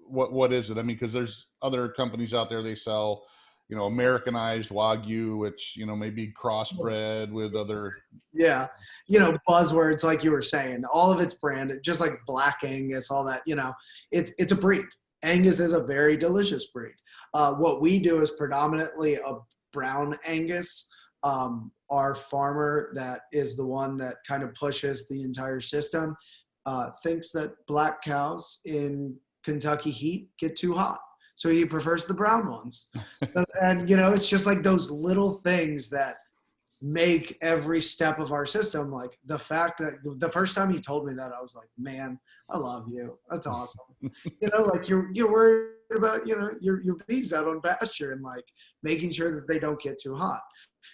What is it? I mean, because there's other companies out there, they sell, Americanized Wagyu, which, may be crossbred with other. Yeah. Buzzwords, like you were saying, all of it's branded, just like Black Angus, all that, it's a breed. Angus is a very delicious breed. What we do is predominantly a brown Angus. Our farmer that is the one that kind of pushes the entire system thinks that black cows in Kentucky heat get too hot. So he prefers the brown ones. And, it's just like those little things that make every step of our system. Like the fact that the first time he told me that, I was like, man, I love you. That's awesome. Like you're worried about, your bees out on pasture and like making sure that they don't get too hot.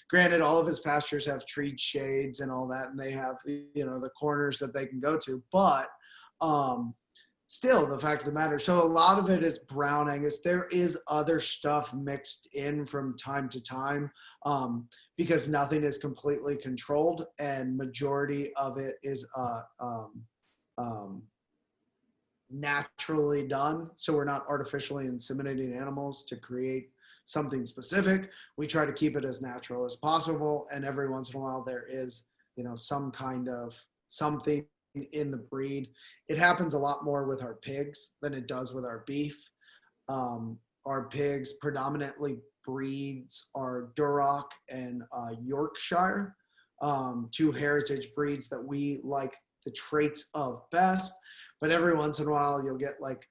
Granted, all of his pastures have treed shades and all that, and they have, the corners that they can go to, but still, the fact of the matter. So a lot of it is brown Angus. There is other stuff mixed in from time to time because nothing is completely controlled, and majority of it is naturally done. So we're not artificially inseminating animals to create something specific. We try to keep it as natural as possible, and every once in a while there is, some kind of something in the breed. It happens a lot more with our pigs than it does with our beef. Our pigs predominantly breeds are Duroc and Yorkshire, two heritage breeds that we like the traits of best. But every once in a while you'll get like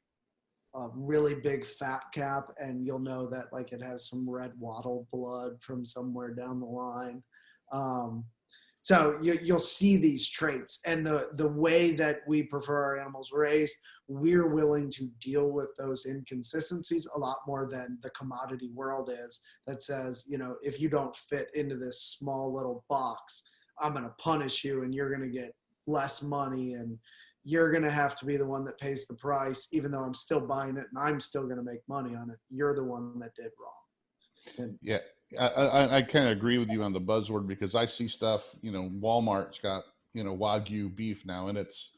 a really big fat cap, and you'll know that like it has some red wattle blood from somewhere down the line. So you'll see these traits, and the way that we prefer our animals raised, we're willing to deal with those inconsistencies a lot more than the commodity world is, that says, if you don't fit into this small little box, I'm going to punish you and you're going to get less money and you're going to have to be the one that pays the price, even though I'm still buying it and I'm still going to make money on it. You're the one that did wrong. And, Yeah, I kind of agree with you on the buzzword, because I see stuff, Walmart's got, Wagyu beef now, and it's,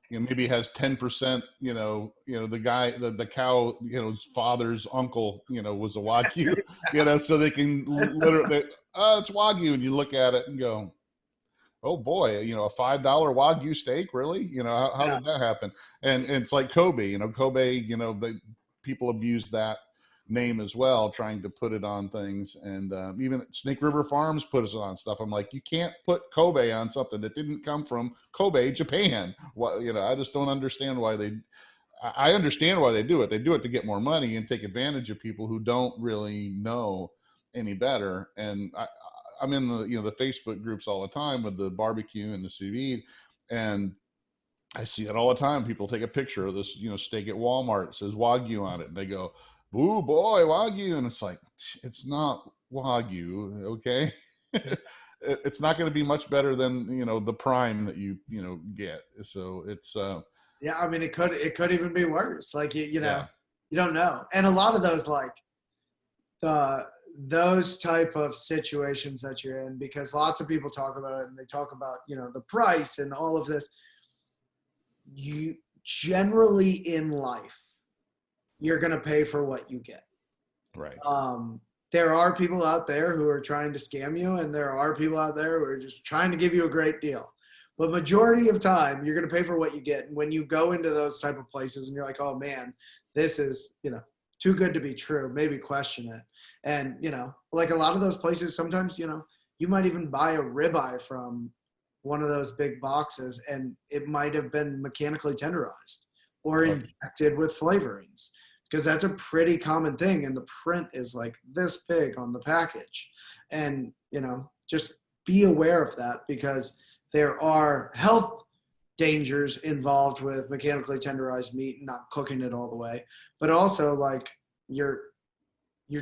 maybe has 10%, the guy, the cow, his father's uncle, was a Wagyu, so they can literally, it's Wagyu. And you look at it and go, oh boy, a $5 Wagyu steak, really? How did that happen? And it's like Kobe, Kobe, people abuse that name as well, trying to put it on things. And even Snake River Farms puts it on stuff. I'm like, you can't put Kobe on something that didn't come from Kobe, Japan. I just don't understand why I understand why they do it. They do it to get more money and take advantage of people who don't really know any better. And I'm in the Facebook groups all the time with the barbecue and the sous vide, and I see it all the time. People take a picture of this, steak at Walmart. It says Wagyu on it, and they go, "Ooh boy, Wagyu," and it's like, it's not Wagyu, okay? It's not going to be much better than the prime that you get. So it's yeah, I mean, it could even be worse. Like yeah. You don't know, and a lot of those like those type of situations that you're in, because lots of people talk about it and they talk about the price and all of this. You generally in life, you're going to pay for what you get. Right. There are people out there who are trying to scam you, and there are people out there who are just trying to give you a great deal. But majority of time, you're going to pay for what you get. And when you go into those type of places and you're like, oh man, this is, too good to be true, maybe question it. And, like a lot of those places, sometimes, you might even buy a ribeye from one of those big boxes, and it might have been mechanically tenderized or injected with flavorings, because that's a pretty common thing. And the print is like this big on the package. And, just be aware of that, because there are health dangers involved with mechanically tenderized meat and not cooking it all the way, but also like you're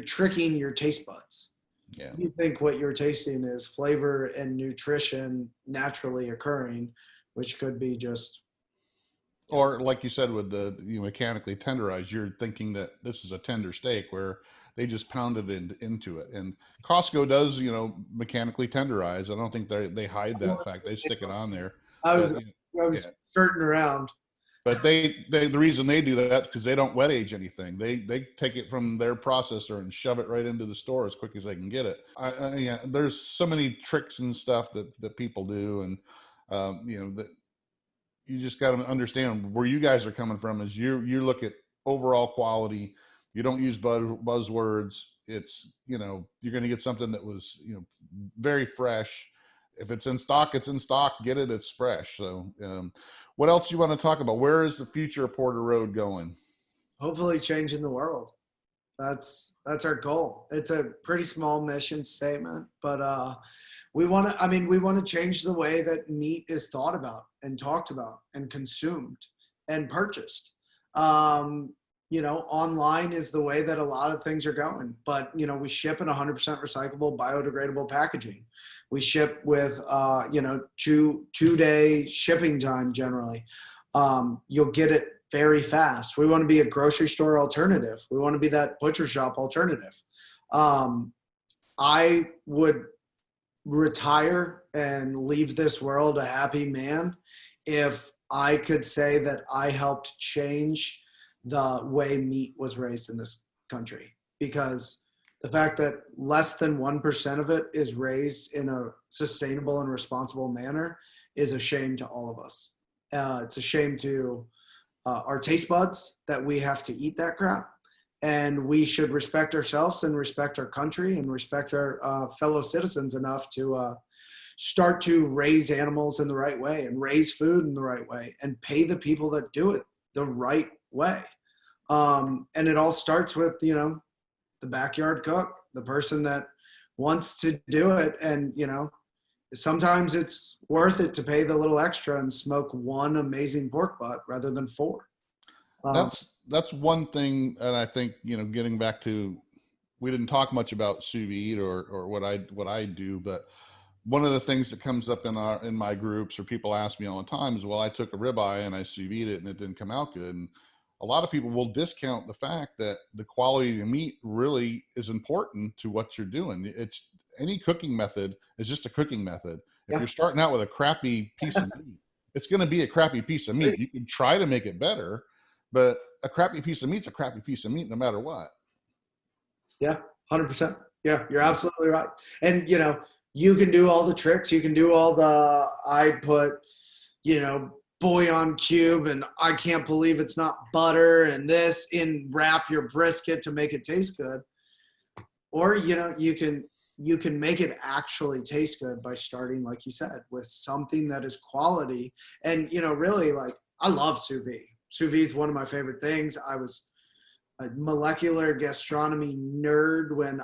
tricking your taste buds. Yeah. You think what you're tasting is flavor and nutrition naturally occurring, which could be just. Or like you said, with the mechanically tenderized, you're thinking that this is a tender steak where they just pounded it into it. And Costco does, mechanically tenderize. I don't think they hide that fact. They stick it on there. I was skirting around. But the reason they do that is because they don't wet age anything. They take it from their processor and shove it right into the store as quick as they can get it. There's so many tricks and stuff that people do, and that you just got to understand where you guys are coming from. Is you look at overall quality. You don't use buzzwords. It's, you're going to get something that was, very fresh. If it's in stock, it's in stock. Get it, it's fresh. So, what else you want to talk about? Where is the future of Porter Road going? Hopefully changing the world. That's our goal. It's a pretty small mission statement, but we want to, we want to change the way that meat is thought about and talked about and consumed and purchased. Online is the way that a lot of things are going, but we ship in 100% recyclable, biodegradable packaging. We ship with 2-day shipping time generally. You'll get it very fast. We want to be a grocery store alternative. We want to be that butcher shop alternative. I would retire and leave this world a happy man if I could say that I helped change the way meat was raised in this country, because the fact that less than 1% of it is raised in a sustainable and responsible manner is a shame to all of us. It's a shame to our taste buds that we have to eat that crap, and we should respect ourselves and respect our country and respect our fellow citizens enough to start to raise animals in the right way and raise food in the right way and pay the people that do it the right way. And it all starts with, the backyard cook, the person that wants to do it. And, sometimes it's worth it to pay the little extra and smoke one amazing pork butt rather than 4. That's one thing. And I think, getting back to, we didn't talk much about sous vide or what I do, but one of the things that comes up in my groups, or people ask me all the time, is, well, I took a ribeye and I sous vide it and it didn't come out good. And a lot of people will discount the fact that the quality of meat really is important to what you're doing. It's, any cooking method is just a cooking method. If you're starting out with a crappy piece of meat, it's going to be a crappy piece of meat. You can try to make it better, but a crappy piece of meat's a crappy piece of meat no matter what. Yeah, 100%. Yeah, you're absolutely right. And, you can do all the tricks. You can do all I put, bouillon cube and I can't believe it's not butter and this in wrap your brisket to make it taste good. Or, you can make it actually taste good by starting, like you said, with something that is quality. And, really, like, I love sous vide. Sous vide is one of my favorite things. I was a molecular gastronomy nerd when,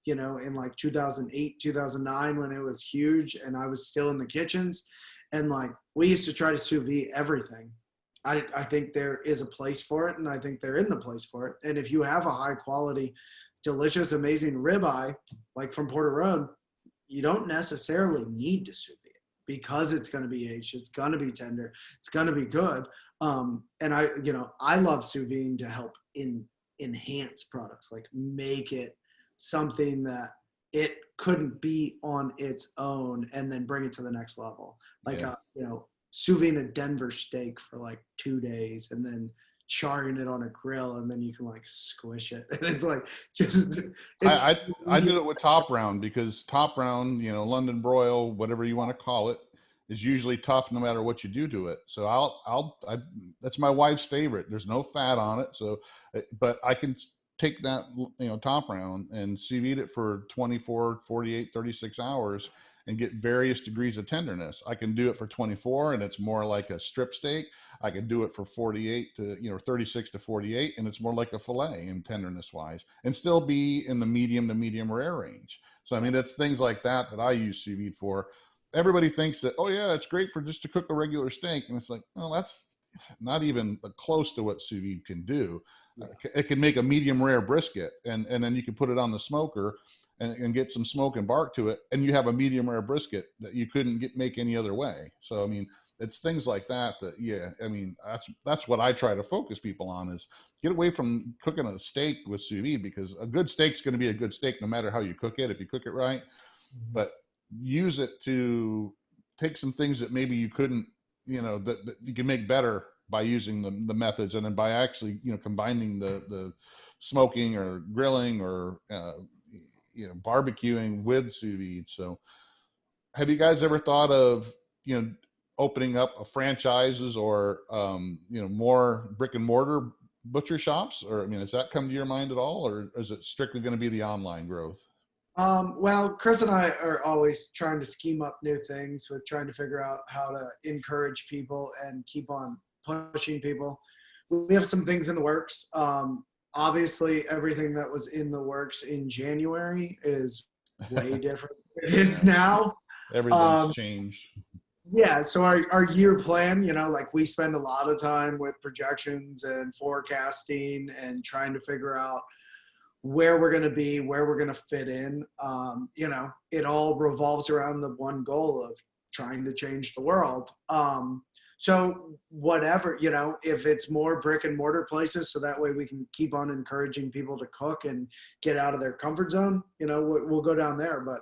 in like 2008, 2009, when it was huge and I was still in the kitchens. And like, we used to try to sous vide everything. I think there is a place for it, and I think they're in the place for it. And if you have a high quality, delicious, amazing ribeye, like from Porter Road, you don't necessarily need to sous vide it because it's going to be aged, it's going to be tender, it's going to be good. And I love sous vide to help enhance products, like make it something that it couldn't be on its own, and then bring it to the next level. Like, sous vide a Denver steak for like 2 days and then charring it on a grill, and then you can like squish it. And it's like, I do it with top round, because top round, London broil, whatever you want to call it, is usually tough no matter what you do to it. So I that's my wife's favorite. There's no fat on it. So, but I can take that, top round and sous vide it for 24, 48, 36 hours and get various degrees of tenderness. I can do it for 24 and it's more like a strip steak. I can do it for 48 to, 36 to 48, and it's more like a filet in tenderness wise, and still be in the medium to medium rare range. So, it's things like that I use sous vide for. Everybody thinks that, oh yeah, it's great for just to cook a regular steak. And it's like, well, that's not even close to what sous vide can do. Yeah. It can make a medium rare brisket, and then you can put it on the smoker and get some smoke and bark to it, and you have a medium rare brisket that you couldn't make any other way. So, it's things like that, that's what I try to focus people on, is get away from cooking a steak with sous vide, because a good steak's going to be a good steak no matter how you cook it, if you cook it right. Mm-hmm. But use it to take some things that maybe you couldn't, that you can make better by using the methods, and then by actually, combining the smoking or grilling or, barbecuing with sous vide. So have you guys ever thought of, opening up franchises or, more brick and mortar butcher shops, or I mean, has that come to your mind at all, or is it strictly going to be the online growth? Well, Chris and I are always trying to scheme up new things with trying to figure out how to encourage people and keep on pushing people. We have some things in the works. Obviously, everything that was in the works in January is way different than it is Yeah, now. everything's Um, changed. yeah, so our year plan, like we spend a lot of time with projections and forecasting and trying to figure out where we're going to be, where we're going to fit in. It all revolves around the one goal of trying to change the world. So whatever, if it's more brick and mortar places, so that way we can keep on encouraging people to cook and get out of their comfort zone, we'll go down there. But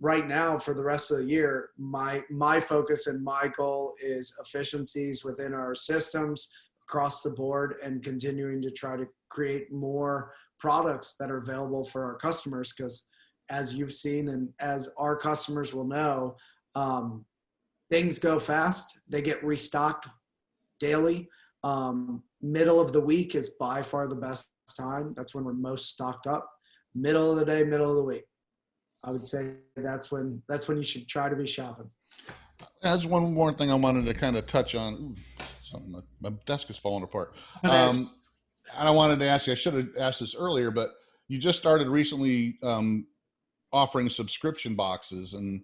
right now, for the rest of the year, my focus and my goal is efficiencies within our systems across the board, and continuing to try to create more products that are available for our customers. Because as you've seen, and as our customers will know, things go fast. They get restocked daily. Middle of the week is by far the best time. That's when we're most stocked up. Middle of the day, middle of the week, I would say that's when you should try to be shopping. That's one more thing I wanted to kind of touch on. Ooh, something, my desk is falling apart. And I wanted to ask you, I should have asked this earlier, but you just started recently offering subscription boxes. And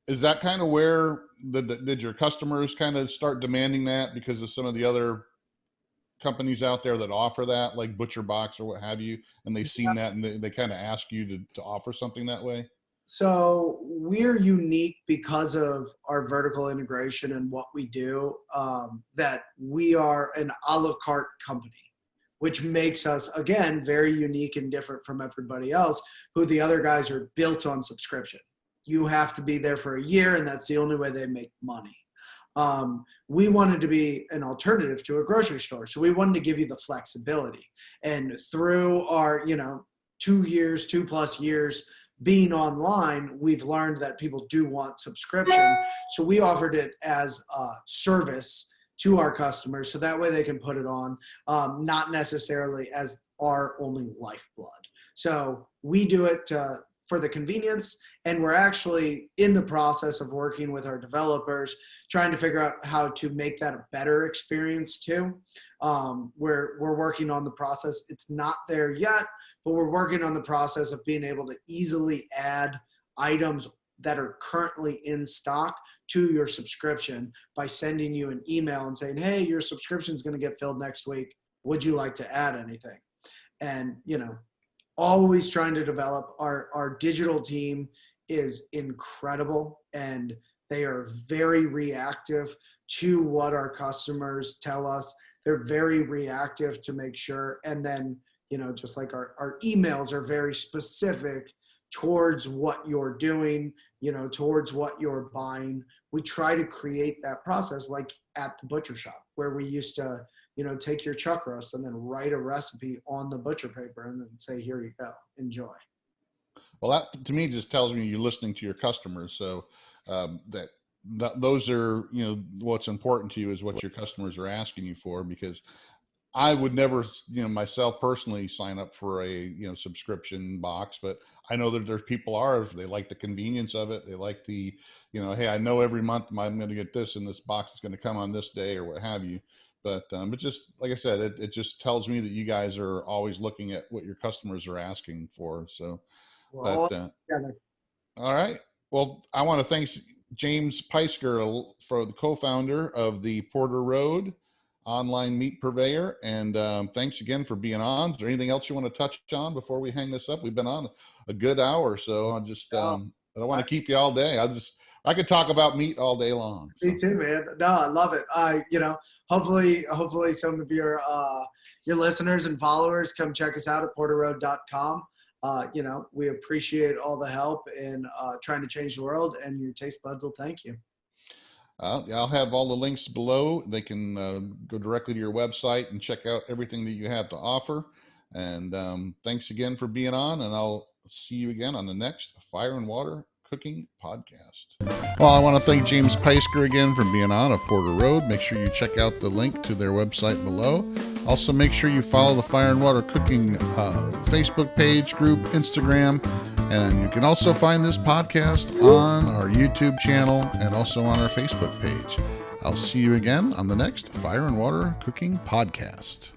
is that kind of where did your customers kind of start demanding that because of some of the other companies out there that offer that, like Butcher Box or what have you, and they've seen that and they kind of ask you to offer something that way? So we're unique because of our vertical integration and what we do, that we are an a la carte company, which makes us, again, very unique and different from everybody else, who the other guys are built on subscription. You have to be there for a year, and that's the only way they make money. We wanted to be an alternative to a grocery store. So we wanted to give you the flexibility. And through our, 2+ years being online, we've learned that people do want subscription. So we offered it as a service to our customers, so that way they can put it on, not necessarily as our only lifeblood. So we do it for the convenience, and we're actually in the process of working with our developers, trying to figure out how to make that a better experience too. We're working on the process. It's not there yet, but we're working on the process of being able to easily add items that are currently in stock to your subscription by sending you an email and saying, hey, your subscription is going to get filled next week. Would you like to add anything? And, always trying to develop. Our digital team is incredible, and they are very reactive to what our customers tell us. They're very reactive to make sure. And then, just like our emails are very specific towards what you're doing, towards what you're buying. We try to create that process like at the butcher shop, where we used to, take your chuck roast and then write a recipe on the butcher paper and then say, here you go, enjoy. Well, that to me just tells me you're listening to your customers. So those are, what's important to you is what your customers are asking you for, because I would never, myself personally sign up for a, subscription box, but I know that there's people they like the convenience of it. They like the, hey, I know every month I'm going to get this and this box is going to come on this day or what have you. But just like I said, it just tells me that you guys are always looking at what your customers are asking for. So, but all right. Well, I want to thank Jame Peisker for the co-founder of the Porter Road online meat purveyor. And thanks again for being on. Is there anything else you want to touch on before we hang this up? We've been on a good hour, so I just I don't want to keep you all day. I could talk about meat all day long. So. Me too, man. No, I love it. Hopefully some of your listeners and followers come check us out at porterroad.com. We appreciate all the help in trying to change the world, and your taste buds will thank you. I'll have all the links below. They can go directly to your website and check out everything that you have to offer. And thanks again for being on, and I'll see you again on the next Fire and Water Cooking Podcast. Well, I want to thank Jame Peisker again for being on a Porter Road. Make sure you check out the link to their website below. Also, make sure you follow the Fire and Water Cooking Facebook page, group, Instagram, and you can also find this podcast on our YouTube channel and also on our Facebook page. I'll see you again on the next Fire and Water Cooking Podcast.